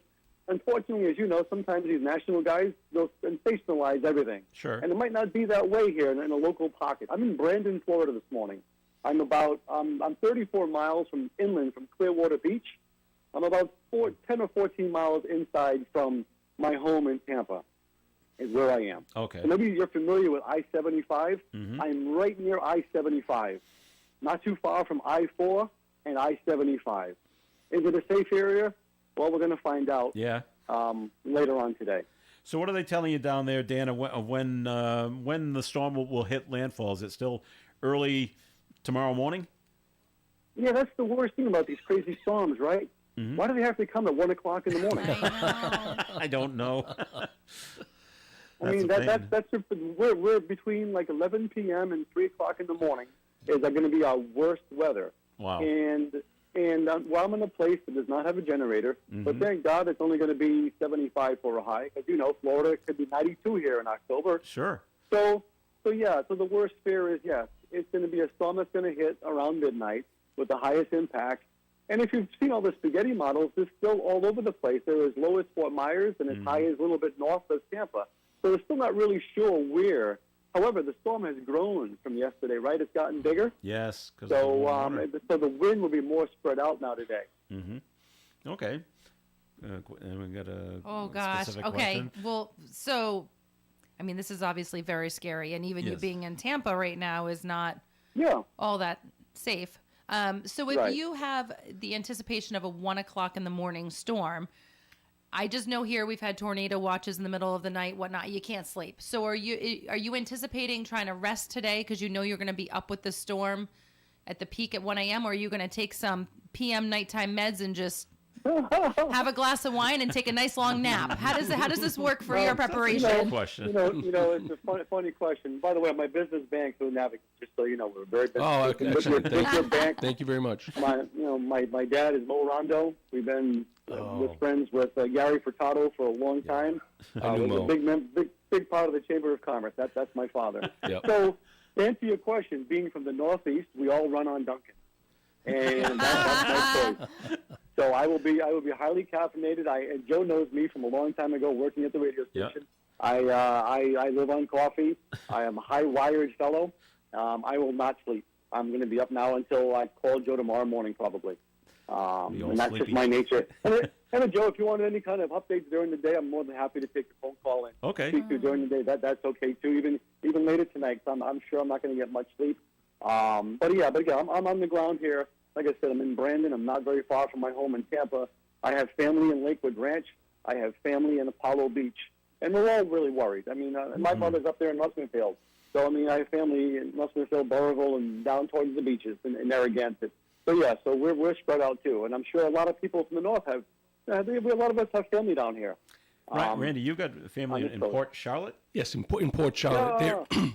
unfortunately, as you know, sometimes these national guys, they'll sensationalize everything. Sure. And it might not be that way here in a local pocket. I'm in Brandon, Florida this morning. I'm 34 miles from inland from Clearwater Beach. I'm about 10 or 14 miles inside from my home in Tampa is where I am. Okay. So maybe you're familiar with I-75. Mm-hmm. I'm right near I-75, not too far from I-4 and I-75. Is it a safe area? Well, we're going to find out Yeah. later on today. So what are they telling you down there, Dan, of when the storm will hit landfall? Is it still early tomorrow morning? Yeah, that's the worst thing about these crazy storms, right? Mm-hmm. Why do they have to come at 1 o'clock in the morning? I know. I don't know. I mean, That's a pain. that's we're between like 11 p.m. and 3 o'clock in the morning is going to be our worst weather. Wow. And well, I'm in a place that does not have a generator, but thank God it's only going to be 75 for a high. Because, you know, Florida could be 92 here in October. Sure. So the worst fear is, yes, it's going to be a storm that's going to hit around midnight with the highest impact. And if you've seen all the spaghetti models, they're still all over the place. They're as low as Fort Myers and as high as a little bit north of Tampa. So we're still not really sure where. However, the storm has grown from yesterday, right? It's gotten bigger. Yes. So the wind will be more spread out now today. Okay. And we got a Oh gosh. specific Okay. question. Well, so I mean, this is obviously very scary, and even you Yes. being in Tampa right now is not Yeah. all that safe. So if Right. you have the anticipation of a 1 o'clock in the morning storm, I just know here we've had tornado watches in the middle of the night, whatnot. You can't sleep. So are you anticipating trying to rest today because you know you're going to be up with the storm at the peak at 1 a.m. Or are you going to take some PM nighttime meds and just have a glass of wine and take a nice long nap? How does this work for your preparation? Question. You know, it's a funny question. By the way, my business bank, Food Navigate, just so you know, we're very business. Oh, okay, excellent. With your bank. Thank you very much. My dad is Mo Rondo. We've been with friends with Gary Furtado for a long time. I knew was Mo. a big part of the Chamber of Commerce. That's my father. Yep. So to answer your question, being from the Northeast, we all run on Dunkin', and that's my choice. So I will be highly caffeinated. And Joe knows me from a long time ago, working at the radio station. Yep. I live on coffee. I am a high-wired fellow. I will not sleep. I'm going to be up now until I call Joe tomorrow morning, probably. And that's sleepy. just my nature. And Joe, if you want any kind of updates during the day, I'm more than happy to take a phone call and Okay. speak to you during the day. That's okay too. Even later tonight, 'cause I'm sure I'm not going to get much sleep. But again, I'm on the ground here. Like I said, I'm in Brandon. I'm not very far from my home in Tampa. I have family in Lakewood Ranch. I have family in Apollo Beach, and we're all really worried. I mean, my mother's up there in Musmanfield, so I mean, I have family in Musmanfield, Burrillville, and down towards the beaches in Narragansett. So we're spread out too, and I'm sure a lot of people from the north have. A lot of us have family down here. Randy, you've got family in Port Charlotte? Yes, in Port Charlotte.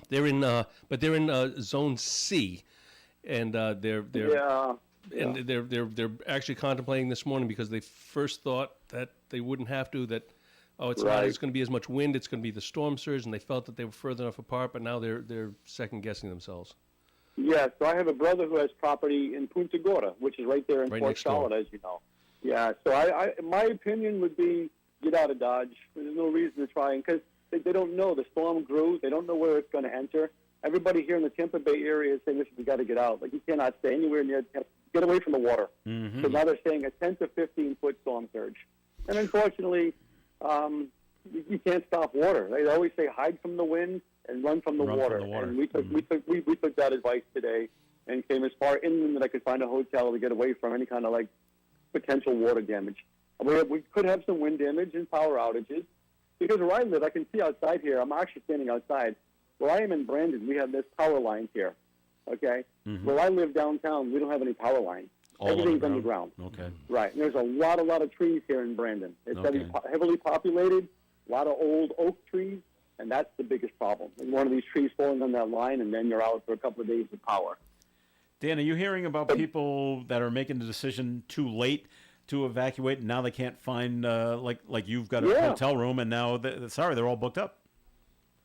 They're they're in Zone C, and they're actually contemplating this morning because they first thought that they wouldn't have to. That it's not Right. it's going to be as much wind. It's going to be the storm surge, and they felt that they were further enough apart. But now they're second guessing themselves. Yeah, so I have a brother who has property in Punta Gorda, which is right there in Right Port next door. Charlotte, as you know. Yeah, so my opinion would be get out of Dodge. There's no reason to try, because they don't know. The storm grew. They don't know where it's going to enter. Everybody here in the Tampa Bay area is saying, listen, we got to get out. Like, you cannot stay anywhere near Tampa. Get away from the water. Mm-hmm. So now they're saying a 10 to 15-foot storm surge. And unfortunately, you can't stop water. They always say hide from the wind and run from the Run from water. the water. And we took that advice today and came as far inland that I could find a hotel to get away from any kind of like potential water damage. We could have some wind damage and power outages because where I live, I can see outside here. I'm actually standing outside. Where I am in Brandon, we have this power lines here. Okay, where I live downtown, we don't have any power lines. All Everything's underground. Okay. Right. And there's a lot of trees here in Brandon. It's Okay. heavily populated, a lot of old oak trees, and that's the biggest problem. And one of these trees falling on that line, and then you're out for a couple of days of power. Dan, are you hearing about people that are making the decision too late to evacuate, and now they can't find, like you've got a Yeah. hotel room, and now, they're all booked up?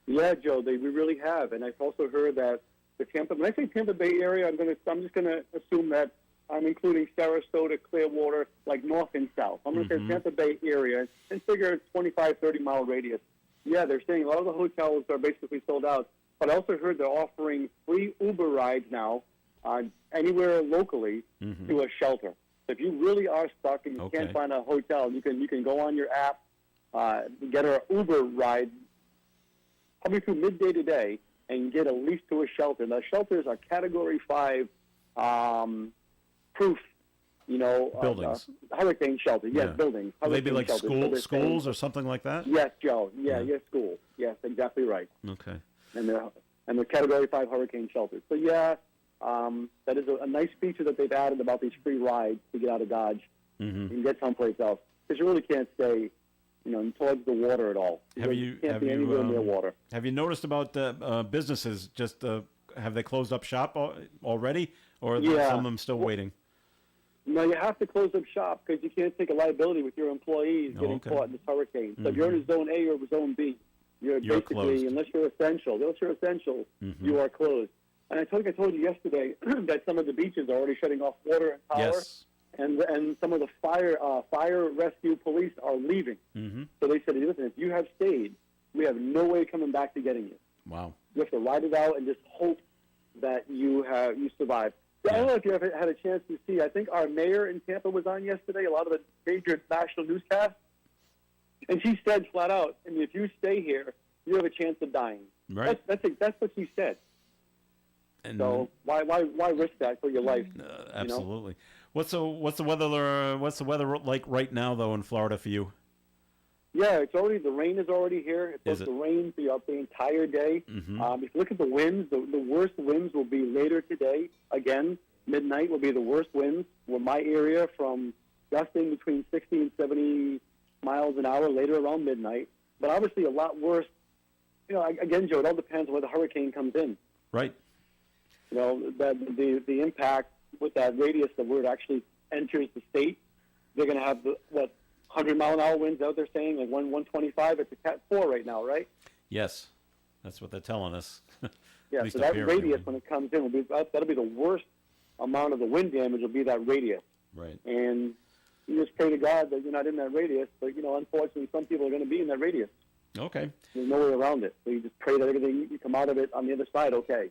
Yeah, Joe, we really have. And I've also heard that the when I say Tampa Bay area, I'm just going to assume that including Sarasota, Clearwater, like north and south. I'm going to say Tampa Bay area, and figure 25, 30-mile radius. Yeah, they're saying a lot of the hotels are basically sold out. But I also heard they're offering free Uber rides now anywhere locally to a shelter. So if you really are stuck and you can't find a hotel, you can go on your app, get an Uber ride probably through midday today, and get at least to a shelter. Now, shelters are Category 5 proof, buildings. Hurricane shelter. Yes, buildings. Will they be like shelters. schools or something like that? Yes, Joe. Yes, school. Yes, exactly right. Okay. And they're Category 5 hurricane shelters. So that is a nice feature that they've added about these free rides to get out of Dodge and get someplace else, because you really can't stay, towards the water at all. You can't be anywhere near water. Have you noticed about businesses? Just have they closed up shop already, or are some of them still waiting? No, you have to close up shop because you can't take a liability with your employees getting caught in this hurricane. So if you're in Zone A or Zone B, you're basically closed. unless you're essential, you are closed. And I told you yesterday that some of the beaches are already shutting off water and power. Yes. And some of the fire rescue police are leaving. So they said, listen, if you have stayed, we have no way coming back to getting you. Wow. You have to ride it out and just hope that you survive. I don't know if you ever had a chance to see. I think our mayor in Tampa was on yesterday, a lot of the major national newscasts, and she said flat out, I mean, if you stay here, you have a chance of dying. Right. That's what she said. And so why risk that for your life? Absolutely. What's the weather like right now though in Florida for you? Yeah, the rain is already here. It's supposed to rain throughout the entire day. If you look at the winds, the worst winds will be later today. Again, midnight will be the worst winds. With my area from gusting between 60 and 70 miles an hour later around midnight. But obviously a lot worse. Again, Joe, it all depends on where the hurricane comes in. Right. The impact with that radius of where it actually enters the state, they're going to have 100-mile-an-hour winds out there saying, like 125. It's a Cat 4 right now, right? Yes, that's what they're telling us. Yeah, so that radius when it comes in that'll be the worst amount of the wind damage will be that radius. Right. And you just pray to God that you're not in that radius, but unfortunately some people are going to be in that radius. Okay. There's no way around it. So you just pray that everything you come out of it on the other side okay.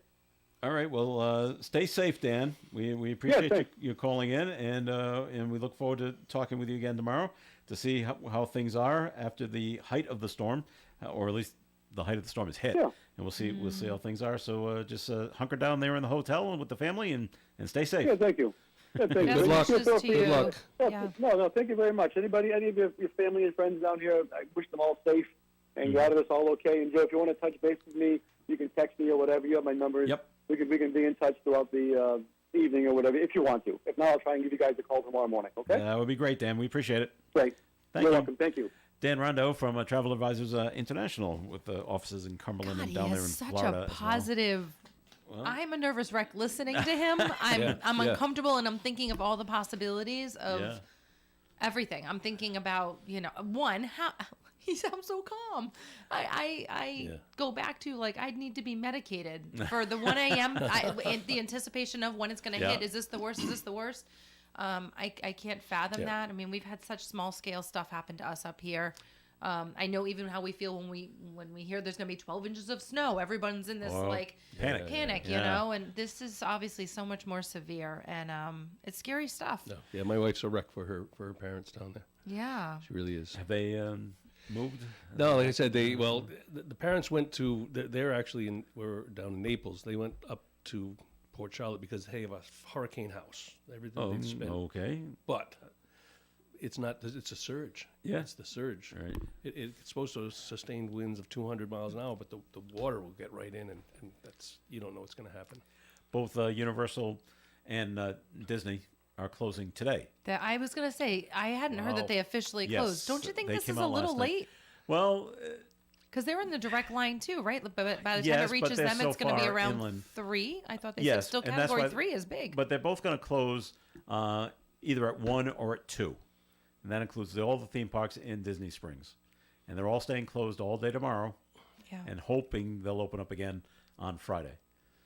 All right. Well, stay safe, Dan. We appreciate you calling in, and we look forward to talking with you again tomorrow to see how things are after the height of the storm, or at least the height of the storm is hit. Yeah. And we'll see how things are. So just hunker down there in the hotel and with the family, and stay safe. Yeah, thank you. Yeah, thank you. Good luck. Good luck. Yeah. No, thank you very much. Any of your family and friends down here, I wish them all safe and glad it's all okay. And Joe, if you want to touch base with me, you can text me or whatever. You have my numbers. Yep. We can be in touch throughout the evening or whatever if you want to. If not, I'll try and give you guys a call tomorrow morning. Okay? That would be great, Dan. We appreciate it. Great. Thank You're you. welcome. Thank you. Dan Rondo from Travel Advisors International with offices in Cumberland and down there in such Florida. a positive. I'm a nervous wreck listening to him. I'm uncomfortable, and I'm thinking of all the possibilities of everything. I'm thinking about how he sounds so calm. I go back to like I need to be medicated for the 1 a.m. The anticipation of when it's going to hit. Is this the worst? Is this the worst? I can't fathom that. I mean, we've had such small scale stuff happen to us up here. I know even how we feel when we hear there's going to be 12 inches of snow. Everyone's in this panic, and this is obviously so much more severe, and it's scary stuff. No. Yeah, my wife's a wreck for her parents down there. Yeah. She really is. Have they moved? No, like I said, the parents went to. They're actually we're down in Naples. They went up to Port Charlotte because they have a hurricane house. Everything they've spent. Okay. But it's not. It's a surge. Yeah. It's the surge. Right. It's supposed to sustain winds of 200 miles an hour, but the water will get right in, and that's you don't know what's going to happen. Both Universal and Disney are closing today. I was going to say, I hadn't heard that they officially closed. Don't you think they this is came a out little last night. late? Well, because they're in the direct line too, right? But by the time yes, it reaches but they're them, so it's going to be far around inland. 3. I thought they yes, said still and that's category why- 3 is big. But they're both going to close either at 1 or at 2. And that includes all the theme parks in Disney Springs. And they're all staying closed all day tomorrow yeah. and hoping they'll open up again on Friday.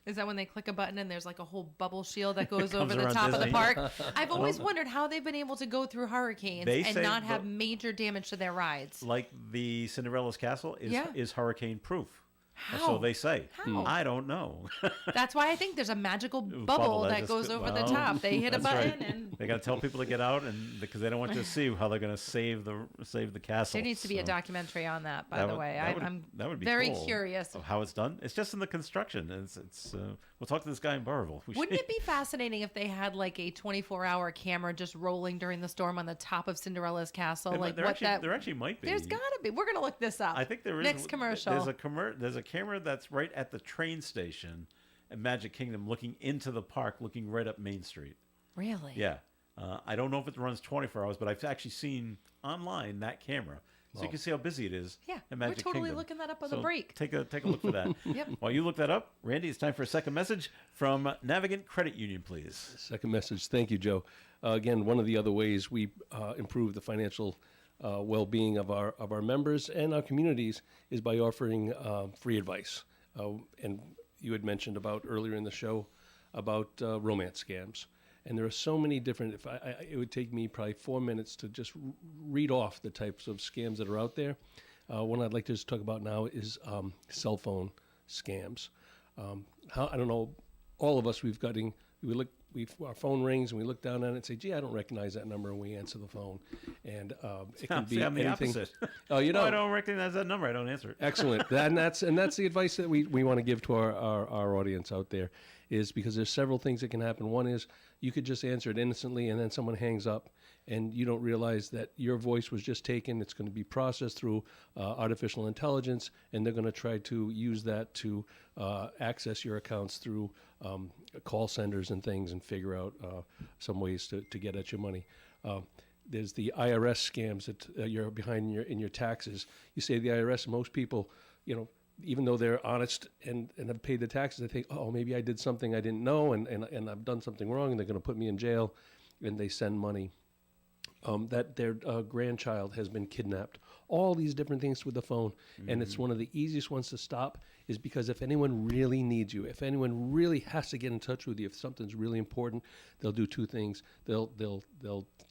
Is that when they click a button and there's like a whole bubble shield that goes Comes over the around top of the Disney. park? I've always wondered how they've been able to go through hurricanes They and say not have the- major damage to their rides. Like the Cinderella's castle Yeah. is hurricane proof. How? So they say. How? I don't know. That's why I think there's a magical bubble Bubble that that just goes go- over the well, top. They hit a that's button right. and They got to tell people to get out, and because they don't want you to see how they're going to save the castle. there needs to be a So documentary on that, by that the would- way. that would- I'm that would be very cool curious. of how it's done. It's just in the construction. We'll talk to this guy in Burrillville. Wouldn't it be fascinating if they had like a 24-hour camera just rolling during the storm on the top of Cinderella's castle? Like what that? There actually might be. There's got to be. We're gonna look this up. I think there is. Next commercial. There's a camera that's right at the train station at Magic Kingdom, looking into the park, looking right up Main Street. Really? Yeah. I don't know if it runs 24 hours, but I've actually seen online that camera, so you can see how busy it is. Yeah, at we're Magic totally Kingdom. looking that up on the So break. Take a look for that. Yep. While you look that up, Randy, it's time for a second message from Navigant Credit Union, please. Second message. Thank you, Joe. Again, one of the other ways we improve the financial well-being of our members and our communities is by offering free advice. And you had mentioned about earlier in the show about romance scams. And there are so many different, it would take me probably 4 minutes to just read off the types of scams that are out there. One I'd like to just talk about now is cell phone scams. I don't know, all of us, our phone rings and we look down on it and say, gee, I don't recognize that number, and we answer the phone. And it can be See, I'm the anything. opposite. Oh, you know. I don't recognize that number. I don't answer it. Excellent. And that's the advice that we want to give to our audience out there, is because there's several things that can happen. One is you could just answer it innocently and then someone hangs up and you don't realize that your voice was just taken. It's going to be processed through artificial intelligence, and they're going to try to use that to access your accounts through call centers and things, and figure out some ways to get at your money. There's the IRS scams that you're behind in your taxes. You say the IRS, most people, even though they're honest and have paid the taxes, they think, oh, maybe I did something I didn't know, and I've done something wrong, and they're going to put me in jail, and they send money. That their grandchild has been kidnapped. All these different things with the phone. And it's one of the easiest ones to stop, is because if anyone really needs you, if anyone really has to get in touch with you, if something's really important, they'll do two things. They'll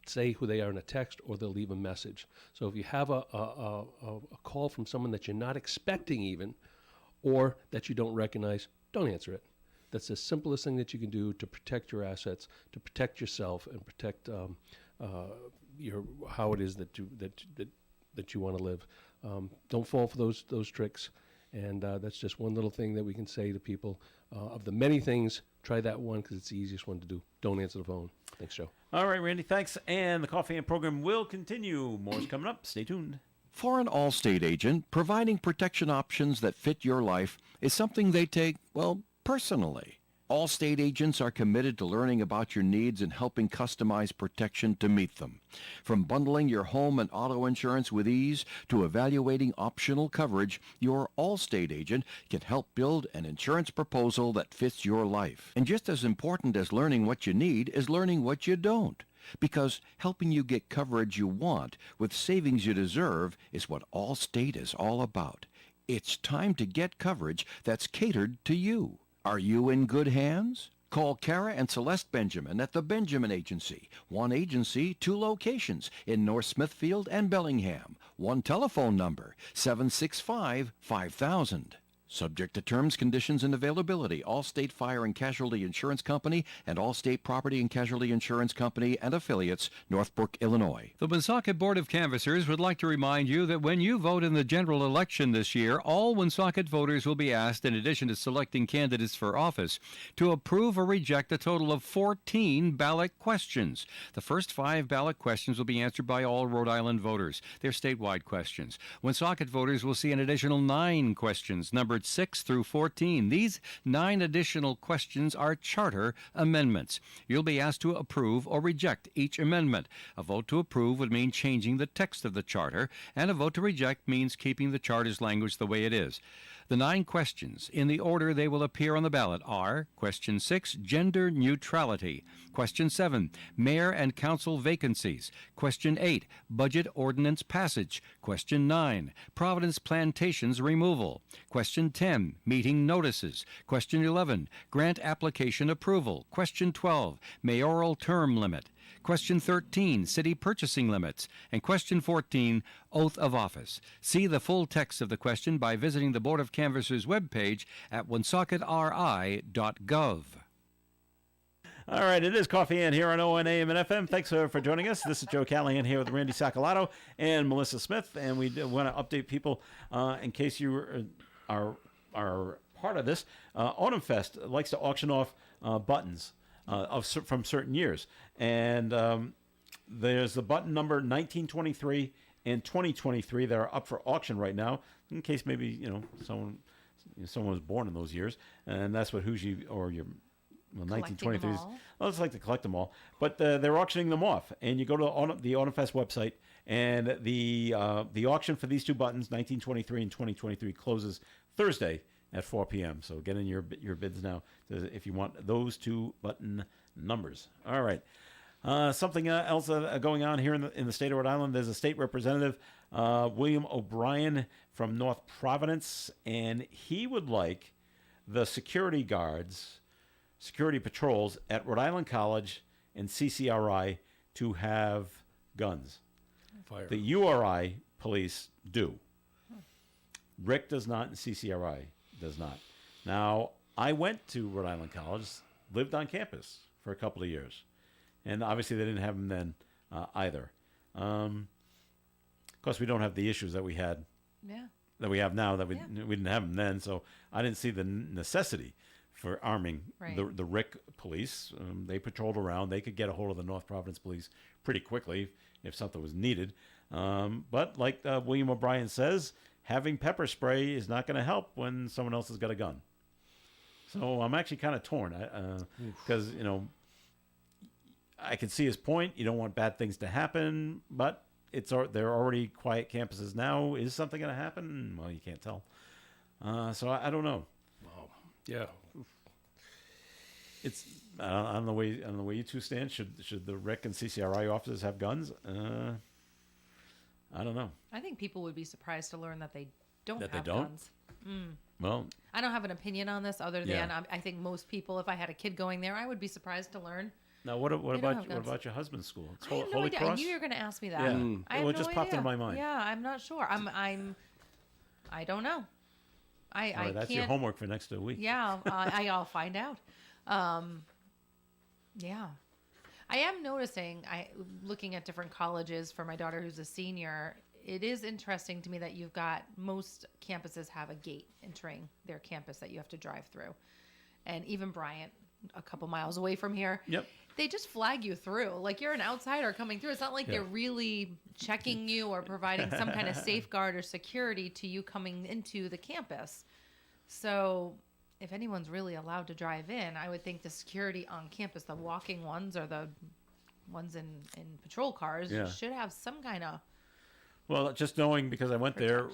say who they are in a text, or they'll leave a message. So if you have a call from someone that you're not expecting even, or that you don't recognize, don't answer it. That's the simplest thing that you can do to protect your assets, to protect yourself, and protect how it is that you want to live. Don't fall for those tricks, and that's just one little thing that we can say to people. Of the many things, try that one, because it's the easiest one to do. Don't answer the phone. Thanks, Joe. All right, Randy, thanks. And the Coffee and program will continue. More's coming up. Stay tuned. For an Allstate agent, providing protection options that fit your life is something they take, well, personally. Allstate agents are committed to learning about your needs and helping customize protection to meet them. From bundling your home and auto insurance with ease to evaluating optional coverage, your Allstate agent can help build an insurance proposal that fits your life. And just as important as learning what you need is learning what you don't. Because helping you get coverage you want with savings you deserve is what Allstate is all about. It's time to get coverage that's catered to you. Are you in good hands? Call Kara and Celeste Benjamin at the Benjamin Agency. One agency, two locations in North Smithfield and Bellingham. One telephone number, 765-5000. Subject to terms, conditions, and availability. Allstate Fire and Casualty Insurance Company and Allstate Property and Casualty Insurance Company and affiliates, Northbrook, Illinois. The Woonsocket Board of Canvassers would like to remind you that when you vote in the general election this year, all Woonsocket voters will be asked, in addition to selecting candidates for office, to approve or reject a total of 14 ballot questions. The first 5 ballot questions will be answered by all Rhode Island voters. They're statewide questions. Woonsocket voters will see an additional 9 questions, numbered 6 through 14. These 9 additional questions are charter amendments. You'll be asked to approve or reject each amendment. A vote to approve would mean changing the text of the charter, and a vote to reject means keeping the charter's language the way it is. The 9 questions, in the order they will appear on the ballot, are: Question 6, gender neutrality; Question 7, mayor and council vacancies; Question 8, budget ordinance passage; Question 9, Providence Plantations removal; Question Question 10, meeting notices. Question 11, grant application approval. Question 12, mayoral term limit. Question 13, city purchasing limits. And question 14, oath of office. See the full text of the question by visiting the Board of Canvassers webpage at woonsocketri.gov. All right, it is Coffee and here on ON AM and FM. Thanks for joining us. This is Joe Callahan here with Randy Sacalato and Melissa Smith, and we want to update people in case you are part of this. Autumn Fest likes to auction off buttons from certain years, and there's the button number 1923 and 2023 that are up for auction right now. In case maybe someone was born in those years, and that's what Huji or your 1923s. Well, it's like to collect them all, but they're auctioning them off, and you go to the Autumn Fest website, and the auction for these two buttons, 1923 and 2023, closes Thursday at 4 p.m. So get in your bids now if you want those two button numbers. All right. Something else going on here in the state of Rhode Island. There's a state representative, William O'Brien from North Providence, and he would like the security patrols at Rhode Island College and CCRI to have guns. Fire. The URI police do. Rick does not, and CCRI does not. Now, I went to Rhode Island College, lived on campus for a couple of years, and obviously they didn't have them then either. Of course, we don't have the issues that we had, that we have now, that we didn't have them then, so I didn't see the necessity for arming the Rick police. They patrolled around. They could get a hold of the North Providence police pretty quickly if something was needed. But like William O'Brien says, having pepper spray is not going to help when someone else has got a gun. So I'm actually kind of torn because, I can see his point. You don't want bad things to happen, but they're already quiet campuses now. Is something going to happen? Well, you can't tell. So I don't know. Wow. Yeah. It's I don't know where you two stand. Should the RIC and CCRI officers have guns? I don't know. I think people would be surprised to learn that they don't That have they don't? guns. Well, I don't have an opinion on this other than Yeah. I think most people, if I had a kid going there, I would be surprised to learn. now what don't have about guns. your husband's school? It's I have no Holy idea. Cross. I knew you were going to ask me that. Yeah. I have Well, it no just popped idea. into my mind. Yeah, I'm not sure. I don't know. All right, I that's can't. your homework for next week. Yeah, I'll find out. Yeah. I am noticing, looking at different colleges for my daughter who's a senior, it is interesting to me that you've got most campuses have a gate entering their campus that you have to drive through. And even Bryant, a couple miles away from here, Yep. they just flag you through. Like you're an outsider coming through. It's not like they're really checking you or providing some kind of safeguard or security to you coming into the campus. So if anyone's really allowed to drive in, I would think the security on campus, the walking ones or the ones in patrol cars, Yeah. should have some kind of, Well, just knowing because I went there,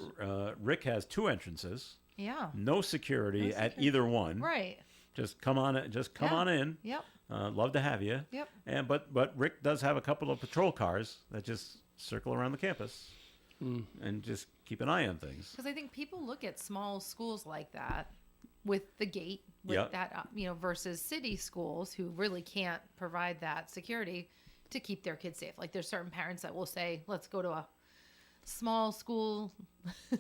Rick has two entrances, yeah. no security No at security. either one. Right. Just come on in. Yep. Love to have you. Yep. And but Rick does have a couple of patrol cars that just circle around the campus and just keep an eye on things. Because I think people look at small schools like that with the gate, with Yep. that, versus city schools who really can't provide that security to keep their kids safe. Like there's certain parents that will say, let's go to a small school.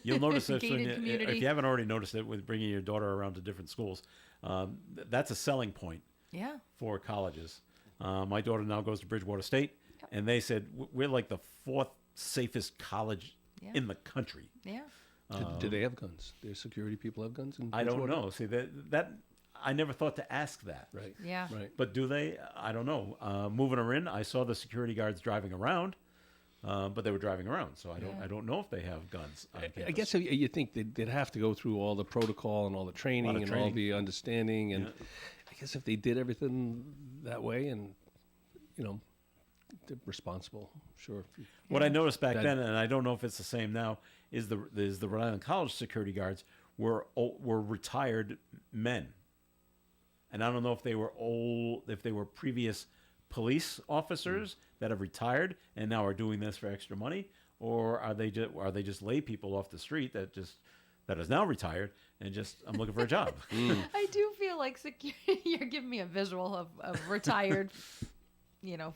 You'll notice this gated community. if you haven't already noticed it with bringing your daughter around to different schools. That's a selling point Yeah. for colleges. My daughter now goes to Bridgewater State, and they said we're like the fourth safest college Yeah. in the country. Yeah. Do they have guns? Do security people have guns? I don't know. See that I never thought to ask that. Right. Yeah. Right. But do they? I don't know. Moving her in, I saw the security guards driving around, but they were driving around, so I don't know if they have guns on campus. I guess you think they'd have to go through all the protocol and all the training and all training. the understanding. And I guess if they did everything that way and, they're responsible, sure. What I noticed back That- then, and I don't know if it's the same now, is the Rhode Island College security guards were retired men, and I don't know if they were previous police officers that have retired and now are doing this for extra money, or are they just lay people off the street that that is now retired, and just I'm looking for a job. I do feel like security. You're giving me a visual of retired,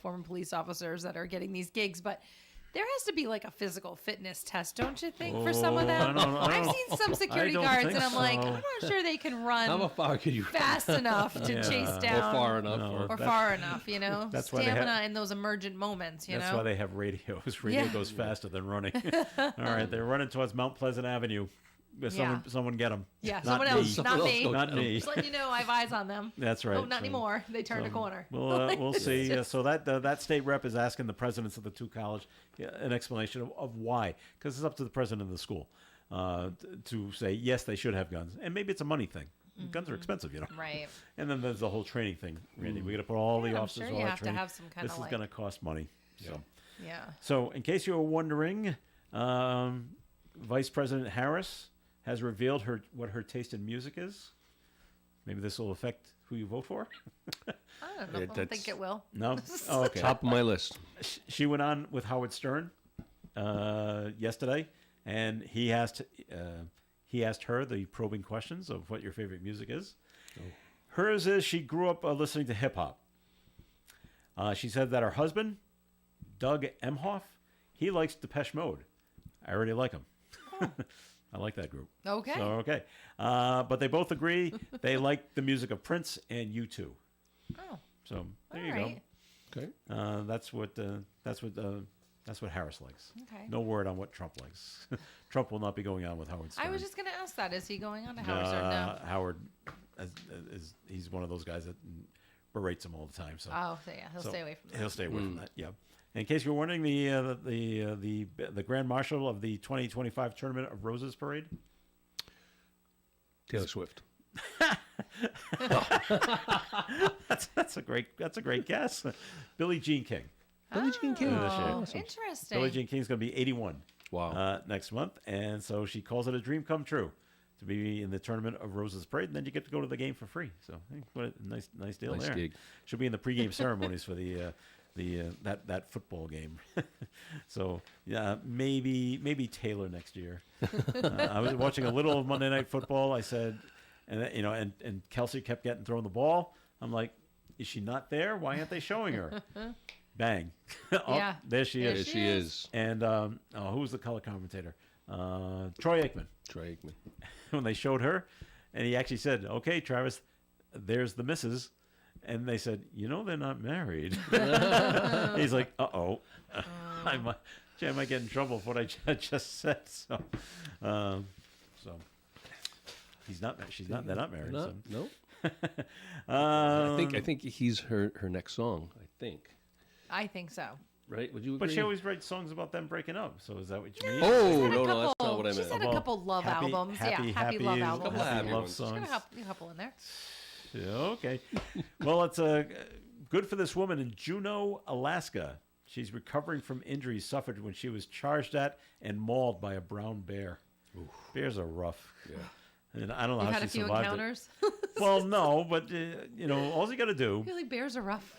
former police officers that are getting these gigs, but there has to be like a physical fitness test, don't you think, for some of them? I've seen some security don't guards, think and I'm like, so. I'm not sure they can run How far could you fast enough to chase or down far enough? No. or- or far enough, That's why they have- stamina in those emergent moments, That's why they have radios. Radio Yeah. goes faster than running. All right, they're running towards Mount Pleasant Avenue. Someone get them. Yeah, Not someone me. else, Someone not else me. go Not me. Just letting you know, I have eyes on them. That's right. Oh, not So- anymore. They turned a corner. We'll see. So that state rep is asking the presidents of the two colleges an explanation of why, because it's up to the president of the school to say yes, they should have guns, and maybe it's a money thing. Guns are expensive, Right. And then there's the whole training thing, Randy. We got to put all the Yeah, I'm officers, sure all you that have to training. have some kind This of is like- going to cost money. So. Yeah. So, in case you were wondering, Vice President Harris has revealed what her taste in music is. Maybe this will affect who you vote for. I don't know. I don't think it will. No? Oh, okay. Top of my list. She went on with Howard Stern yesterday, and he asked her the probing questions of what your favorite music is. Hers is she grew up listening to hip hop. She said that her husband, Doug Emhoff, he likes Depeche Mode. I already like him. I like that group. Okay. So, okay. But they both agree they like the music of Prince and U2. Oh, So there all you right. Okay. go. That's what Harris likes. Okay. No word on what Trump likes. Trump will not be going on with Howard Stern. I was just going to ask that. Is he going on to Howard Stern now? Howard he's one of those guys that berates him all the time. So Oh, so yeah, he'll so stay away from that. He'll stay away from that. Yeah. In case you're wondering, the Grand Marshal of the 2025 Tournament of Roses Parade. Taylor Swift. That's a great guess. Billie Jean King. Billie Jean King. Oh, Awesome. interesting. Billie Jean King's going to be 81. Wow. Next month, and so she calls it a dream come true to be in the Tournament of Roses Parade, and then you get to go to the game for free. So hey, what a nice deal Nice there. gig. She'll be in the pregame ceremonies for that football game. So yeah, maybe Taylor next year. I was watching a little of Monday Night Football. I said, and Kelsey kept getting thrown the ball. I'm like, is she not there? Why aren't they showing her? Bang! Oh, Yeah. there she There is. There she is. And who was the color commentator? Troy Aikman. Troy Aikman. When they showed her, and he actually said, "Okay, Travis, there's the missus," and they said, "They're not married." He's like, "Uh-oh, I might get in trouble for what I just said." So, he's not. They're not married. No. So. No. Um, I think he's her next song. I think. I think so. Right? Would you agree? But she always writes songs about them breaking up. So is that what you mean? Oh She's had a no, that's couple- not what I She's meant. had a couple love albums. Happy love albums. Couple happy happy love ones. She's got songs. a couple in there. Yeah, okay. Well, it's good for this woman in Juneau, Alaska. She's recovering from injuries suffered when she was charged at and mauled by a brown bear. Bears are rough. Yeah. And I don't know You've how had she a few survived encounters. it. Well, no, but all you got to do. I feel like bears are rough.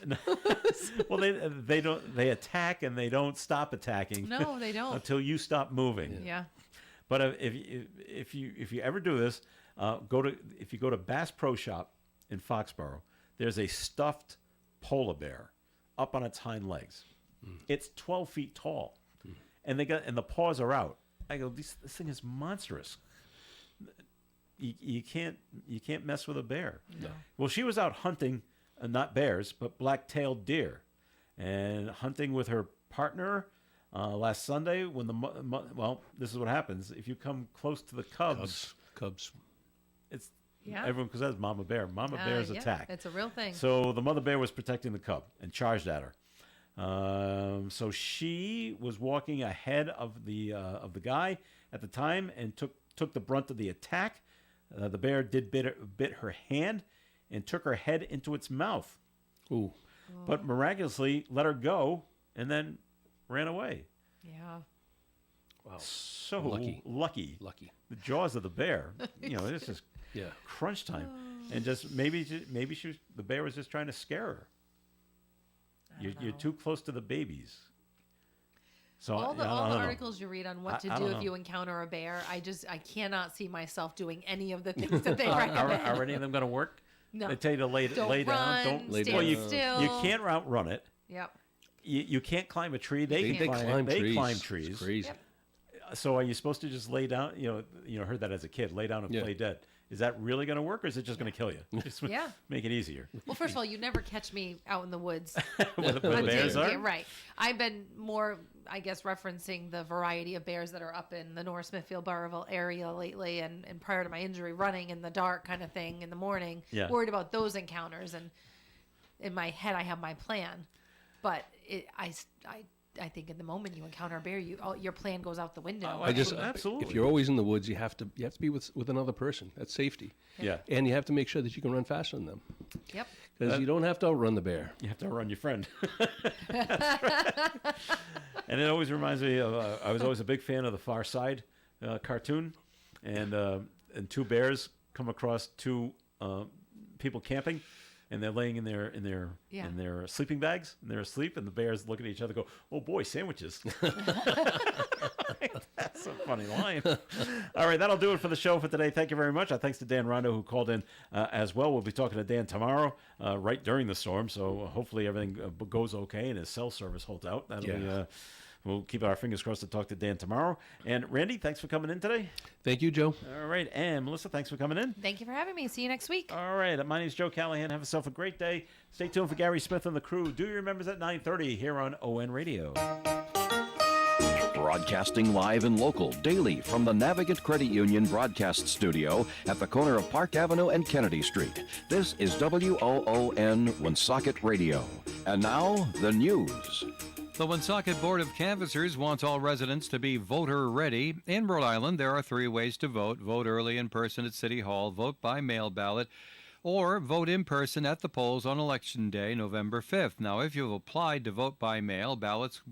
Well, they attack and they don't stop attacking. No, they don't. Until you stop moving. Yeah. But if you ever do this, if you go to Bass Pro Shop in Foxborough, there's a stuffed polar bear up on its hind legs. It's 12 feet tall, and the paws are out. I go, this thing is monstrous. You can't mess with a bear. No. Well, she was out hunting, not bears, but black-tailed deer, and hunting with her partner last Sunday. When this is what happens if you come close to the cubs. Cubs. It's Yeah. everyone because that's mama bear. Mama bears Yeah, attack. it's a real thing. So the mother bear was protecting the cub and charged at her. So she was walking ahead of the guy at the time and took the brunt of the attack. The bear did bit her hand and took her head into its mouth, Ooh. but miraculously let her go and then ran away. Yeah. Wow. So Lucky. lucky. The jaws of the bear. It's just Yeah. crunch time, and just maybe the bear was just trying to scare her. You're too close to the babies. So all the I don't know. articles you read on what to I do don't if know. you encounter a bear, I cannot see myself doing any of the things that they Are, recommend. are any of them going to work? No. They tell you to lay Don't down. run, Don't lay stand down. you, still. you can't outrun it. Yep. You can't climb a tree. They They can climb They trees. climb It's trees. crazy. Yep. So are you supposed to just lay down? Heard that as a kid. Lay down and Yeah. play dead. Is that really going to work, or is it just going to kill you? Just Yeah. make it easier. Well, first of all, you never catch me out in the woods. Where the Until- bears are. yeah, right. I've been more, I guess, referencing the variety of bears that are up in the North Smithfield Burrillville area lately, and prior to my injury, running in the dark kind of thing in the morning. Yeah. Worried about those encounters, and in my head, I have my plan, but I think in the moment you encounter a bear, your plan goes out the window. Absolutely. If you're always in the woods, you have to be with another person. That's safety. Yeah. And you have to make sure that you can run faster than them, Yep. because you don't have to outrun the bear. You have to outrun your friend. And it always reminds me of I was always a big fan of the Far Side cartoon, and two bears come across two people camping, and they're laying in their sleeping bags, and they're asleep, and the bears look at each other, and go, "Oh boy, sandwiches." That's a funny line. All right, that'll do it for the show for today. Thank you very much. Thanks to Dan Rondo, who called in as well. We'll be talking to Dan tomorrow, right during the storm. So hopefully everything goes okay and his cell service holds out. That'll be. We'll keep our fingers crossed to talk to Dan tomorrow. And Randy, thanks for coming in today. Thank you, Joe. All right, and Melissa, thanks for coming in. Thank you for having me. See you next week. All right, my name's Joe Callahan. Have yourself a great day. Stay tuned for Gary Smith and the crew. Do your members at 9:30 here on ON Radio. Broadcasting live and local daily from the Navigant Credit Union broadcast studio at the corner of Park Avenue and Kennedy Street. This is WOON Woonsocket Radio. And now, the news. The Woonsocket Board of Canvassers wants all residents to be voter ready. In Rhode Island, there are 3 ways to vote. Vote early in person at City Hall, vote by mail ballot, or vote in person at the polls on Election Day, November 5th. Now, if you've applied to vote by mail, ballots